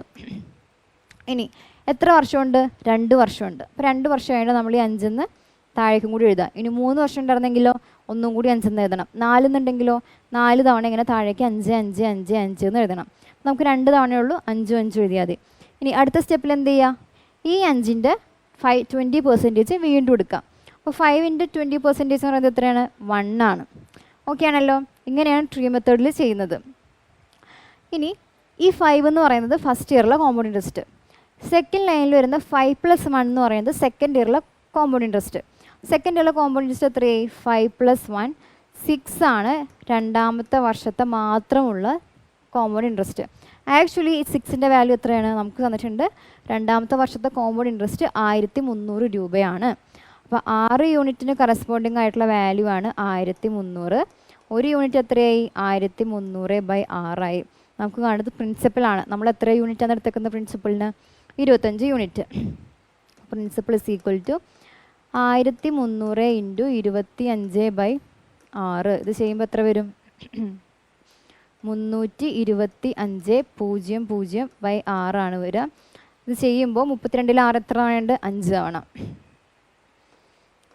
ഇനി എത്ര വർഷമുണ്ട്? 2 വർഷമുണ്ട്. അപ്പോൾ 2 വർഷമായിട്ട് നമ്മൾ ഈ 5 താഴേക്കും കൂടി എഴുതാം. ഇനി 3 വർഷം ഉണ്ടായിരുന്നെങ്കിലോ ഒന്നും കൂടി 5 എഴുതണം. 4 എന്നുണ്ടെങ്കിലോ 4 തവണ ഇങ്ങനെ താഴേക്ക് 5 5 5 5 എന്ന് എഴുതണം. നമുക്ക് 2 തവണയേ ഉള്ളൂ, 5 5 എഴുതിയാൽ മതി. ഇനി അടുത്ത സ്റ്റെപ്പിൽ എന്ത് ചെയ്യുക? ഈ 5ൻ്റെ 20% വീണ്ടും എടുക്കാം. അപ്പോൾ 5ൻ്റെ 20% എന്ന് പറയുന്നത് എത്രയാണ്? 1 ആണ്. ഓക്കെ ആണല്ലോ? ഇങ്ങനെയാണ് ട്രീ മെത്തേഡിൽ ചെയ്യുന്നത്. ഇനി ഈ 5 എന്ന് പറയുന്നത് ഫസ്റ്റ് ഇയറിലെ കോമ്പൗണ്ട് ഇൻട്രസ്റ്റ്. സെക്കൻഡ് ലൈനിൽ വരുന്ന 5+1 എന്ന് പറയുന്നത് സെക്കൻഡ് ഇയറിലെ കോമ്പൗണ്ട് ഇൻട്രസ്റ്റ്. സെക്കൻഡ് ഇയറിലെ കോമ്പൗണ്ട് ഇൻട്രസ്റ്റ് എത്രയായി? 5+1 6 ആണ് 2ാമത്തെ വർഷത്തെ മാത്രമുള്ള കോമ്പൗണ്ട് ഇൻട്രസ്റ്റ്. ആക്ച്വലി ഈ 6ൻ്റെ വാല്യൂ എത്രയാണ്? നമുക്ക് തന്നിട്ടുണ്ട് 2ാമത്തെ വർഷത്തെ കോമ്പൗണ്ട് ഇൻട്രസ്റ്റ് ₹1300. അപ്പോൾ 6 യൂണിറ്റിന് കറസ്പോണ്ടിങ് ആയിട്ടുള്ള വാല്യൂ ആണ് 1300. 1 യൂണിറ്റ് എത്രയായി? 1300/6 ആയി. നമുക്ക് കാണുന്നത് പ്രിൻസിപ്പലാണ്. നമ്മൾ എത്ര യൂണിറ്റാണ് എടുത്തേക്കുന്നത് പ്രിൻസിപ്പളിന്? 25 unit. Principal is equal to 1300 × 25/6. ഇത് ചെയ്യുമ്പോൾ എത്ര വരും? 325.00/6 ആണ് വരിക. ഇത് ചെയ്യുമ്പോൾ 32-ൽ 6 എത്ര തവണയുണ്ട്? 5 തവണ.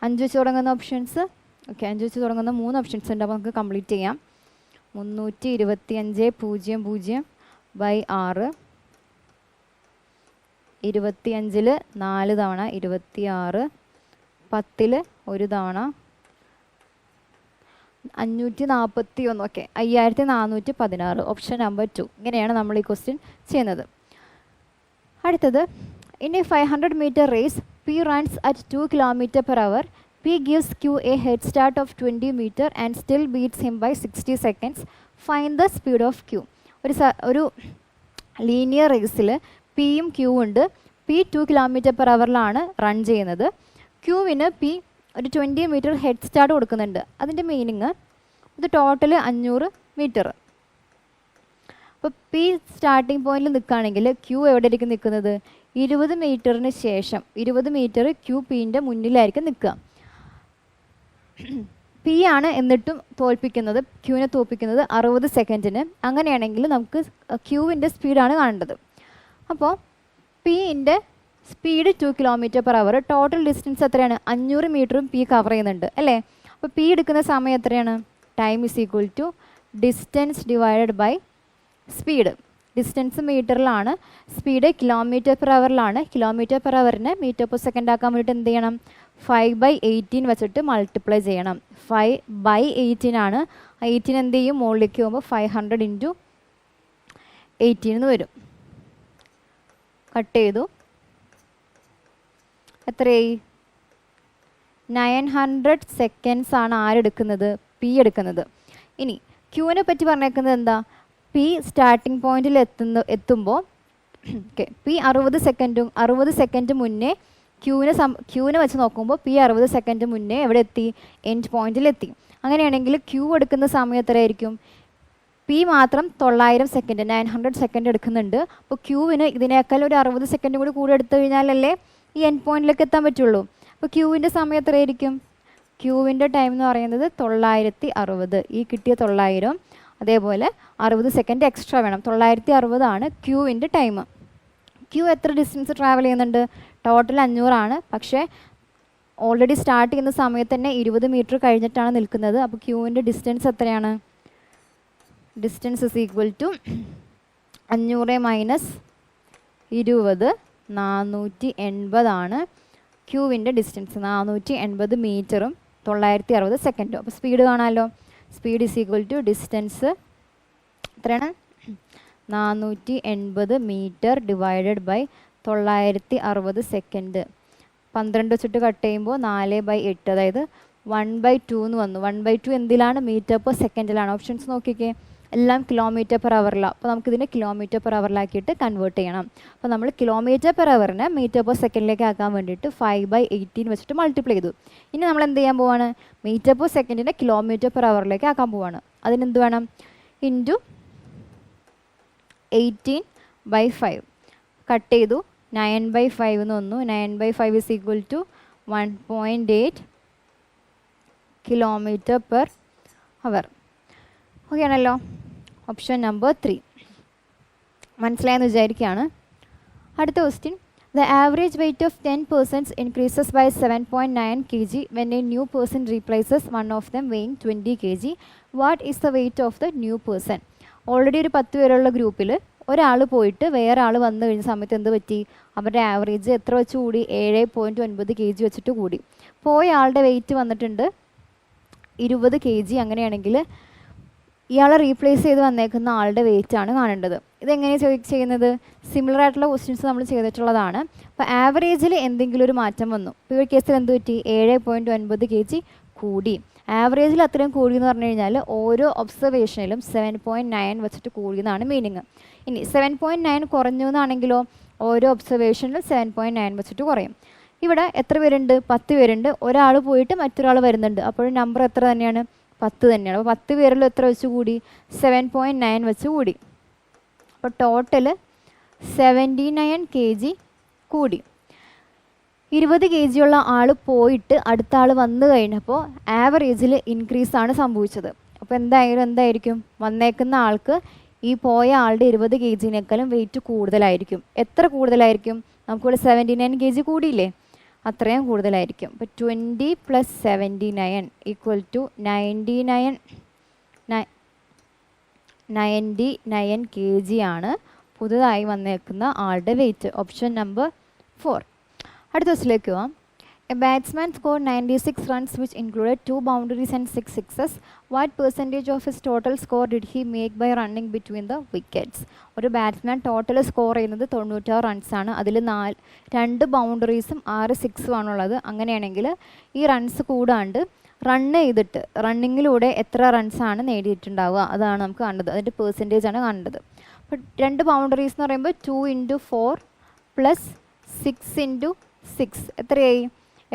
5 വെച്ച് തുടങ്ങുന്ന ഓപ്ഷൻസ്. ഓക്കെ, 5 വെച്ച് തുടങ്ങുന്ന 3 ഓപ്ഷൻസ് ഉണ്ട്. അപ്പോൾ നമുക്ക് കംപ്ലീറ്റ് ചെയ്യാം. 325.00/6. 25-ൽ 4 തവണ 26. 10-ൽ 1 തവണ 541. ഓക്കെ, 5416. Option number 2. ഇങ്ങനെയാണ് നമ്മൾ ഈ ക്വസ്റ്റ്യൻ ചെയ്യുന്നത്. അടുത്തത്, in a 500 meter race P runs at 2 km/h. P gives Q a head start of 20 meter and still beats him by 60 seconds. Find the speed of Q. ഒരു linear റേസിൽ പിയും Q ഉണ്ട്. P 2 km/h run ചെയ്യുന്നത്. ക്യൂവിന് P ഒരു 20 meter head start കൊടുക്കുന്നുണ്ട്. അതിൻ്റെ meaning ഇത് total 500 meter. അപ്പോൾ P starting പോയിന്റിൽ നിൽക്കുകയാണെങ്കിൽ ക്യൂ എവിടെയായിരിക്കും നിൽക്കുന്നത്? 20 മീറ്ററിന് ശേഷം 20 മീറ്റർ ക്യൂ Pൻ്റെ മുന്നിലായിരിക്കും നിൽക്കുക. P പി ആണ് എന്നിട്ടും തോൽപ്പിക്കുന്നത്, ക്യൂവിനെ തോൽപ്പിക്കുന്നത് 60 സെക്കൻഡിന്. അങ്ങനെയാണെങ്കിൽ നമുക്ക് ക്യൂവിൻ്റെ സ്പീഡാണ് കാണേണ്ടത്. അപ്പോൾ പിൻ്റെ സ്പീഡ് 2 km/h, ടോട്ടൽ ഡിസ്റ്റൻസ് എത്രയാണ്? 500 മീറ്ററും പി കവർ ചെയ്യുന്നുണ്ട് അല്ലേ? അപ്പോൾ പി എടുക്കുന്ന സമയം എത്രയാണ്? Time is equal to distance divided by speed. Distance മീറ്ററിലാണ്, സ്പീഡ് km/hലാണ്. km/hനെ m/s ആക്കാൻ വേണ്ടിയിട്ട് എന്ത് ചെയ്യണം? 5/18 വെച്ചിട്ട് മൾട്ടിപ്ലൈ ചെയ്യണം. 5/18 ആണ്. 18 എന്ത് ചെയ്യും? മുകളിലേക്ക് പോകുമ്പോൾ 500 × 18 എന്ന് വരും. കട്ട് ചെയ്തു. എത്രയായി? 900 സെക്കൻഡ്സ് ആണ് ആരെടുക്കുന്നത്? പി എടുക്കുന്നത്. ഇനി ക്യൂവിനെ പറ്റി പറഞ്ഞേക്കുന്നത് എന്താ? പി സ്റ്റാർട്ടിംഗ് പോയിന്റിൽ എത്തുമ്പോൾ പി 60 സെക്കൻഡും 60 സെക്കൻഡ് മുന്നേ ക്യൂവിനെ വെച്ച് നോക്കുമ്പോൾ പി 60 സെക്കൻഡ് മുന്നേ എവിടെ എത്തി? എൻഡ് പോയിന്റിലെത്തി. അങ്ങനെയാണെങ്കിൽ ക്യൂ എടുക്കുന്ന സമയം എത്രയായിരിക്കും? പി മാത്രം 900 സെക്കൻഡ് 900 സെക്കൻഡ് എടുക്കുന്നുണ്ട്. അപ്പോൾ ക്യൂവിന് ഇതിനേക്കാൾ ഒരു 60 സെക്കൻഡ് കൂടി എടുത്തു കഴിഞ്ഞാലല്ലേ ഈ എൻഡ് പോയിന്റിലേക്ക് എത്താൻ പറ്റുള്ളൂ. അപ്പോൾ ക്യൂവിൻ്റെ സമയം എത്രയായിരിക്കും? ക്യൂവിൻ്റെ ടൈം എന്ന് പറയുന്നത് 960. ഈ കിട്ടിയ 900 അതേപോലെ 60 സെക്കൻഡ് എക്സ്ട്രാ വേണം. 960 ആണ് ക്യൂവിൻ്റെ ടൈം. ക്യൂ എത്ര ഡിസ്റ്റൻസ് ട്രാവൽ ചെയ്യുന്നുണ്ട്? ടോട്ടൽ 500 ആണ്. പക്ഷേ ഓൾറെഡി സ്റ്റാർട്ട് ചെയ്യുന്ന സമയത്ത് തന്നെ 20 മീറ്റർ കഴിഞ്ഞിട്ടാണ് നിൽക്കുന്നത്. അപ്പോൾ ക്യൂവിൻ്റെ ഡിസ്റ്റൻസ് എത്രയാണ്? ഡിസ്റ്റൻസ് ഇസ് ഈക്വൽ ടു 500 - 20 480 ആണ് ക്യൂവിൻ്റെ ഡിസ്റ്റൻസ്. 480 മീറ്ററും 960 സെക്കൻഡും. അപ്പോൾ സ്പീഡ് കാണാമല്ലോ. Speed is equal to distance എത്രയാണ്? 480 മീറ്റർ ഡിവൈഡഡ് ബൈ 960 സെക്കൻഡ്. 12 വെച്ചിട്ട് കട്ട് ചെയ്യുമ്പോൾ 4/8, അതായത് 1/2 എന്ന് വന്നു. 1/2 എന്തിലാണ്? m/s. ഓപ്ഷൻസ് നോക്കിക്കേ, എല്ലാം km/h. അപ്പോൾ നമുക്കിതിനെ km/hലാക്കിയിട്ട് കൺവേർട്ട് ചെയ്യണം. അപ്പോൾ നമ്മൾ km/hനെ m/s ആക്കാൻ വേണ്ടിയിട്ട് 5/18 വെച്ചിട്ട് മൾട്ടിപ്ലൈ ചെയ്തു. ഇനി നമ്മൾ എന്ത് ചെയ്യാൻ പോവാണ്? m/s km/hലേക്ക് ആക്കാൻ പോവാണ്. അതിനെന്ത് വേണം? ഇൻറ്റു 18/5. കട്ട് ചെയ്തു. 9/5 എന്ന് വന്നു. 9/5 is equal to 1.8 km/h. Okay ആണല്ലോ. ഓപ്ഷൻ നമ്പർ 3 മനസ്സിലായെന്ന് വിചാരിക്കുകയാണ്. അടുത്ത question. The average weight of 10 persons increases by 7.9 kg when a new person replaces one of them weighing 20 kg. What is the weight of the new person? Already ഒരു 10 പേരുള്ള ഗ്രൂപ്പിൽ ഒരാൾ പോയിട്ട് വേറെ ആൾ വന്നു കഴിഞ്ഞ സമയത്ത് എന്ത് പറ്റി? അവരുടെ ആവറേജ് എത്ര വെച്ച് കൂടി? 7.9 kg വെച്ചിട്ട് കൂടി. പോയ ആളുടെ വെയിറ്റ് വന്നിട്ടുണ്ട് 20 kg. അങ്ങനെയാണെങ്കിൽ ഇയാളെ റീപ്ലേസ് ചെയ്ത് വന്നേക്കുന്ന ആളുടെ വെയിറ്റ് ആണ് കാണേണ്ടത്. ഇതെങ്ങനെയാണ് ചെയ്യുന്നത്? സിമിലർ ആയിട്ടുള്ള ക്വസ്റ്റ്യൻസ് നമ്മൾ ചെയ്തിട്ടുള്ളതാണ്. അപ്പോൾ ആവറേജിൽ എന്തെങ്കിലും ഒരു മാറ്റം വന്നു. ഇപ്പോൾ ഈ കേസിൽ എന്ത് പറ്റി? 7.9 kg കൂടി. ആവറേജിൽ അത്രയും കൂടി എന്ന് പറഞ്ഞു കഴിഞ്ഞാൽ ഓരോ ഒബ്സർവേഷനിലും 7.9 വെച്ചിട്ട് കൂടിയെന്നാണ് മീനിങ്. ഇനി 7.9 കുറഞ്ഞു എന്നാണെങ്കിലോ ഓരോ ഒബ്സർവേഷനിലും 7.9 വെച്ചിട്ട് കുറയും. ഇവിടെ എത്ര പേരുണ്ട്? 10 പേരുണ്ട്. ഒരാൾ പോയിട്ട് മറ്റൊരാൾ വരുന്നുണ്ട്. അപ്പോൾ നമ്പർ എത്ര തന്നെയാണ്? 10 തന്നെയാണ്. അപ്പോൾ 10 പേരിൽ എത്ര വെച്ച് കൂടി? 7.9 വെച്ച് കൂടി. അപ്പോൾ ടോട്ടൽ 79 kg കൂടി. 20 kg ഉള്ള ആൾ പോയിട്ട് അടുത്ത ആൾ വന്നു കഴിഞ്ഞപ്പോൾ ആവറേജിൽ ഇൻക്രീസാണ് സംഭവിച്ചത്. അപ്പോൾ എന്തായിരിക്കും? വന്നേക്കുന്ന ആൾക്ക് ഈ പോയ ആളുടെ 20 kg-നേക്കാളും വെയിറ്റ് കൂടുതലായിരിക്കും. എത്ര കൂടുതലായിരിക്കും? നമുക്കിവിടെ 79 kg കൂടിയില്ലേ? അത്രയും കൂടുതലായിരിക്കും. അപ്പോൾ 20 + 79 = 99 kg ആണ് പുതുതായി വന്നേക്കുന്ന ആളുടെ വെയിറ്റ്. Option number 4. അടുത്ത ക്വസ്റ്റിലേക്ക് പോവാം. A batsman scored 96 runs which included 2 boundaries and 6 sixes. What percentage of his total score did he make by running between the wickets? ഒരു ബാറ്റ്സ്മാൻ ടോട്ടൽ സ്കോർ ചെയ്യുന്നത് 96 റൺസാണ്. അതിൽ 2 ബൗണ്ടറീസും 6 സിക്സും ആണുള്ളത്. അങ്ങനെയാണെങ്കിൽ ഈ റൺസ് കൂടാണ്ട് റണ്ണ് ചെയ്തിട്ട് റണ്ണിങ്ങിലൂടെ എത്ര റൺസാണ് നേടിയിട്ടുണ്ടാവുക അതാണ് നമുക്ക് കണ്ടത്. അതിൻ്റെ പെർസെൻറ്റേജ് ആണ് കണ്ടത്. അപ്പോൾ 2 ബൗണ്ടറീസ് എന്ന് പറയുമ്പോൾ 2 × 4 + 6 × 6 എത്രയായി?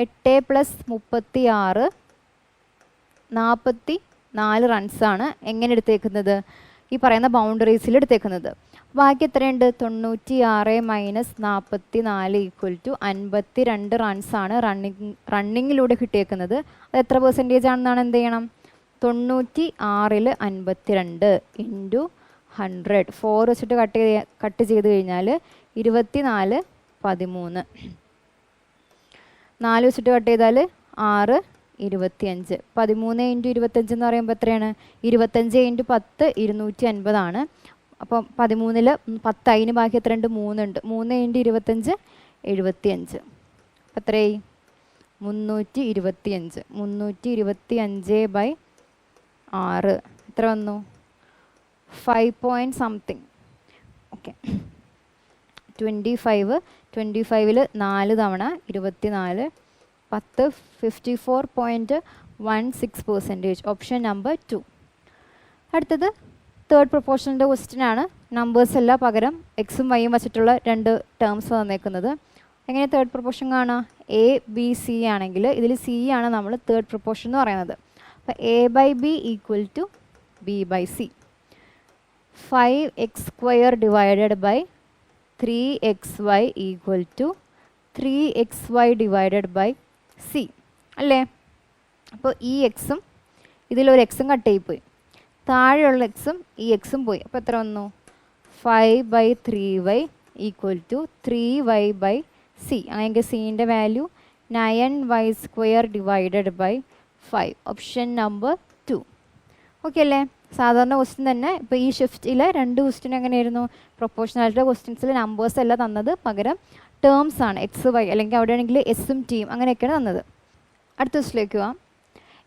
8 + 36 44 റൺസാണ് എങ്ങനെ എടുത്തേക്കുന്നത്? ഈ പറയുന്ന ബൗണ്ടറീസിൽ എടുത്തേക്കുന്നത്. ബാക്കി എത്രയുണ്ട്? 96 മൈനസ് 44 ഈക്വൽ ടു 52 റൺസാണ് റണ്ണിങ്ങിലൂടെ കിട്ടിയേക്കുന്നത്. അത് എത്ര പെർസെൻറ്റേജ് ആണെന്നാണ് എന്ത് ചെയ്യണം? 96-ൽ 52 ഇൻറ്റു 100. 4 വെച്ചിട്ട് കട്ട് ചെയ്ത് കഴിഞ്ഞാൽ 24 13. 4 വെച്ചിട്ട് കട്ട് ചെയ്താൽ 6 25. 13 ഇൻറ്റു 25 എന്ന് പറയുമ്പോൾ എത്രയാണ്? 25 ഇൻറ്റു 10 250 ആണ്. അപ്പം 13-ൽ 10, അതിന് ബാക്കി എത്രയുണ്ട്? 3 ഉണ്ട്. 3 ഇൻറ്റു 25 75. അപ്പം എത്രയായി? 325. 325/6 എത്ര വന്നു? 5 പോയിൻറ്റ് സംതിങ്. ഓക്കെ, 25-ൽ 4 തവണ 24 10 54.16%. Option number 2. അടുത്തത് തേർഡ് പ്രൊപ്പോർഷൻ്റെ ക്വസ്റ്റ്യൻ ആണ്. നമ്പേഴ്സ് എല്ലാം പകരം എക്സും വൈയും വച്ചിട്ടുള്ള 2 ടേംസ് വന്നേക്കുന്നത്. എങ്ങനെ തേർഡ് പ്രൊപ്പോർഷൻ കാണാം? എ ബി സി ആണെങ്കിൽ ഇതിൽ സി ആണ് നമ്മൾ തേർഡ് പ്രൊപ്പോർഷൻ എന്ന് പറയുന്നത്. അപ്പോൾ A/B equal to B/C. 5x² divided by 3xy equal to 3xy divided by C അല്ലേ? അപ്പോൾ ഈ എക്സും ഇതിലൊരു എക്സും കട്ട് ചെയ്യിപ്പോയി, താഴെയുള്ള എക്സും ഈ എക്സും പോയി. അപ്പോൾ എത്ര വന്നു? 5/3y equal to 3y/c. അങ്ങനെയെങ്കിൽ സീൻ്റെ value 9y² divided by 5. Option number 2. Okay അല്ലേ? സാധാരണ ക്വസ്റ്റ്യൻ തന്നെ. ഇപ്പോൾ ഈ ഷിഫ്റ്റിലെ 2 ക്വസ്റ്റ്യൻ എങ്ങനെയായിരുന്നു? പ്രൊപ്പോർഷണാലിറ്റി ക്വസ്റ്റ്യൻസിൽ നമ്പേഴ്സ് അല്ല തന്നത്, പകരം ടേംസ് ആണ്. എക്സ് വൈ അല്ലെങ്കിൽ അവിടെയാണെങ്കിൽ എസും ടിയും അങ്ങനെയൊക്കെയാണ് തന്നത്. അടുത്ത ക്വസ്റ്റിലേക്ക് പോവാം.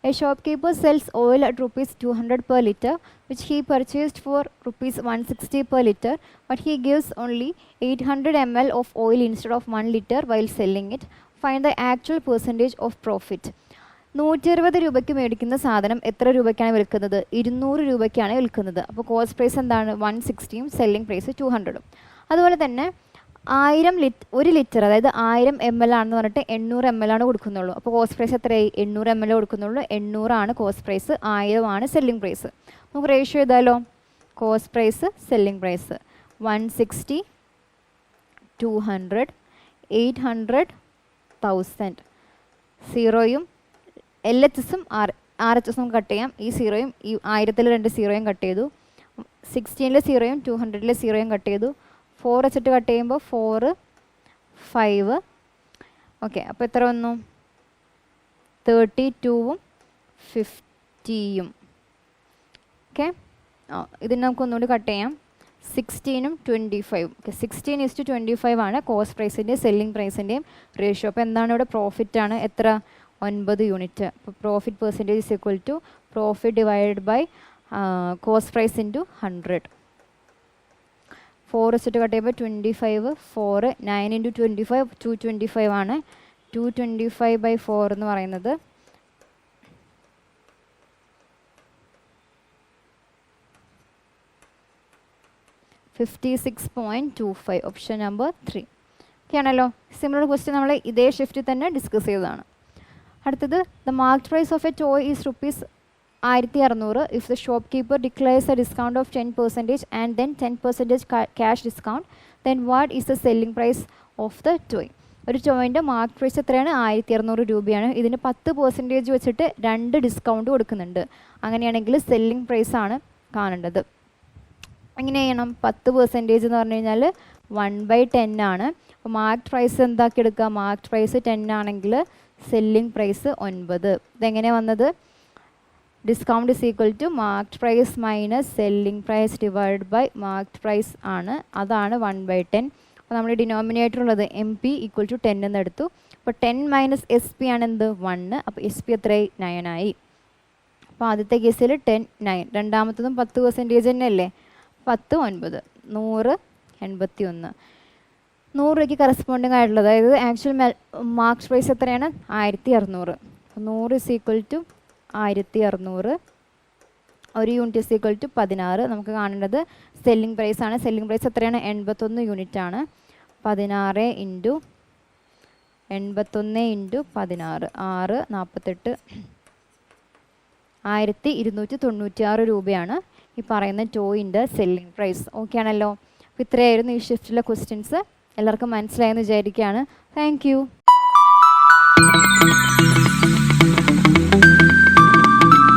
A shopkeeper sells oil at rupees 200 per litre, which he purchased for rupees 160 per litre, but he gives only 800 ml of oil instead of 1 litre while selling it. Find the actual percentage of profit. 160 രൂപയ്ക്ക് മേടിക്കുന്ന സാധനം എത്ര രൂപയ്ക്കാണ് വിൽക്കുന്നത്? 200 രൂപയ്ക്കാണ് വിൽക്കുന്നത്. അപ്പോൾ cost price എന്താണ്? 160ഉം സെല്ലിംഗ് പ്രൈസ് 200ഉം. അതുപോലെ തന്നെ 1 ലിറ്റർ അതായത് 1000 ml ആണെന്ന് പറഞ്ഞിട്ട് 800 ml ആണ് കൊടുക്കുന്നുള്ളൂ. അപ്പോൾ കോസ്റ്റ് പ്രൈസ് എത്രയായി? 800 ml കൊടുക്കുന്നുള്ളൂ. 800 ആണ് കോസ്റ്റ് പ്രൈസ്, 1000 ആണ് സെല്ലിംഗ് പ്രൈസ്. നമുക്ക് റേഷ്യോ ചെയ്താലോ? Cost price selling price 160 200 800 1000. സീറോയും LHSും RHSും കട്ട് ചെയ്യാം. ഈ സീറോയും ഈ 1000-ൽ 2 സീറോയും കട്ട് ചെയ്തു. 16-ലെ സീറോയും 200-ലെ സീറോയും കട്ട് ചെയ്തു. 4 വെച്ചിട്ട് കട്ട് ചെയ്യുമ്പോൾ 4 5. ഓക്കെ, അപ്പോൾ എത്ര വന്നു? 32ഉം 50ഉം. ഓക്കെ, ഇതിന് നമുക്ക് ഒന്നുകൂടി കട്ട് ചെയ്യാം. 16ഉം 25. ഓക്കെ, 16:25 ആണ് കോസ്റ്റ് പ്രൈസിൻ്റെയും സെല്ലിംഗ് പ്രൈസിൻ്റെയും റേഷ്യോ. അപ്പോൾ എന്താണ് ഇവിടെ? പ്രോഫിറ്റ് ആണ്. എത്ര? 9 യൂണിറ്റ്. അപ്പോൾ profit percentage is equal to profit divided by cost price into 100. 4 വെച്ചിട്ട് കട്ട് ചെയ്യുമ്പോൾ 25 4 9 ഇൻറ്റു 25 225 ആണ്. 225/4 എന്ന് പറയുന്നത് 56.25. Option number 3. ഓക്കെ ആണല്ലോ? സിമിലർ ക്വസ്റ്റ്യൻ നമ്മൾ ഇതേ ഷിഫ്റ്റിൽ തന്നെ ഡിസ്കസ് ചെയ്തതാണ്. അടുത്തത് the marked price of a toy is rupees 1600 if the shopkeeper declares a discount of 10% and then 10% cash discount, then what is the selling price of the toy? ഒരു ടോയിൻ്റെ mark price എത്രയാണ്? 1600 രൂപയാണ്. ഇതിന് 10% വെച്ചിട്ട് 2 discount കൊടുക്കുന്നുണ്ട്. അങ്ങനെയാണെങ്കിൽ selling price ആണ് കാണേണ്ടത്. എങ്ങനെ ചെയ്യണം? 10% എന്ന് പറഞ്ഞു കഴിഞ്ഞാൽ 1/10 ആണ്. അപ്പോൾ മാർക്ക് പ്രൈസ് എന്താക്കി എടുക്കുക? മാർക്ക് പ്രൈസ് 10 ആണെങ്കിൽ സെല്ലിംഗ് പ്രൈസ് 9. ഇതെങ്ങനെയാണ് വന്നത്? Discount is equal to marked price minus selling price divide by marked price ആണ്. അതാണ് 1/10. അപ്പോൾ നമ്മൾ ഡിനോമിനേറ്റർ ഉള്ളത് MP ഈക്വൽ ടു 10 എന്ന് എടുത്തു. അപ്പോൾ 10 മൈനസ് SP ആണ് എന്ത്? 1. അപ്പോൾ SP എത്രയായി? 9 ആയി. അപ്പോൾ ആദ്യത്തെ കേസിൽ 10 9, രണ്ടാമത്തതും 10% തന്നെ അല്ലേ? 10 9 100 81. 100 രൂപയ്ക്ക് കറസ്പോണ്ടിങ് ആയിട്ടുള്ളത്, അതായത് ആക്ച്വൽ മാർക്ക്ഡ് പ്രൈസ് എത്രയാണ്? 1600. അപ്പോൾ 100 is equal to 1600. 1 unit is equal to 16. നമുക്ക് കാണേണ്ടത് സെല്ലിംഗ് പ്രൈസ് ആണ്. സെല്ലിംഗ് പ്രൈസ് എത്രയാണ്? 81 യൂണിറ്റ് ആണ്. 16 ഇൻറ്റു 81 ഇൻറ്റു 16 6 48 1296 രൂപയാണ് ഈ പറയുന്ന ടോയിൻ്റെ സെല്ലിംഗ് പ്രൈസ്. ഓക്കെ ആണല്ലോ? അപ്പോൾ ഇത്രയായിരുന്നു ഈ ഷിഫ്റ്റിലെ ക്വസ്റ്റ്യൻസ്. എല്ലാവർക്കും മനസ്സിലായെന്ന് വിചാരിക്കുകയാണ്. Thank you.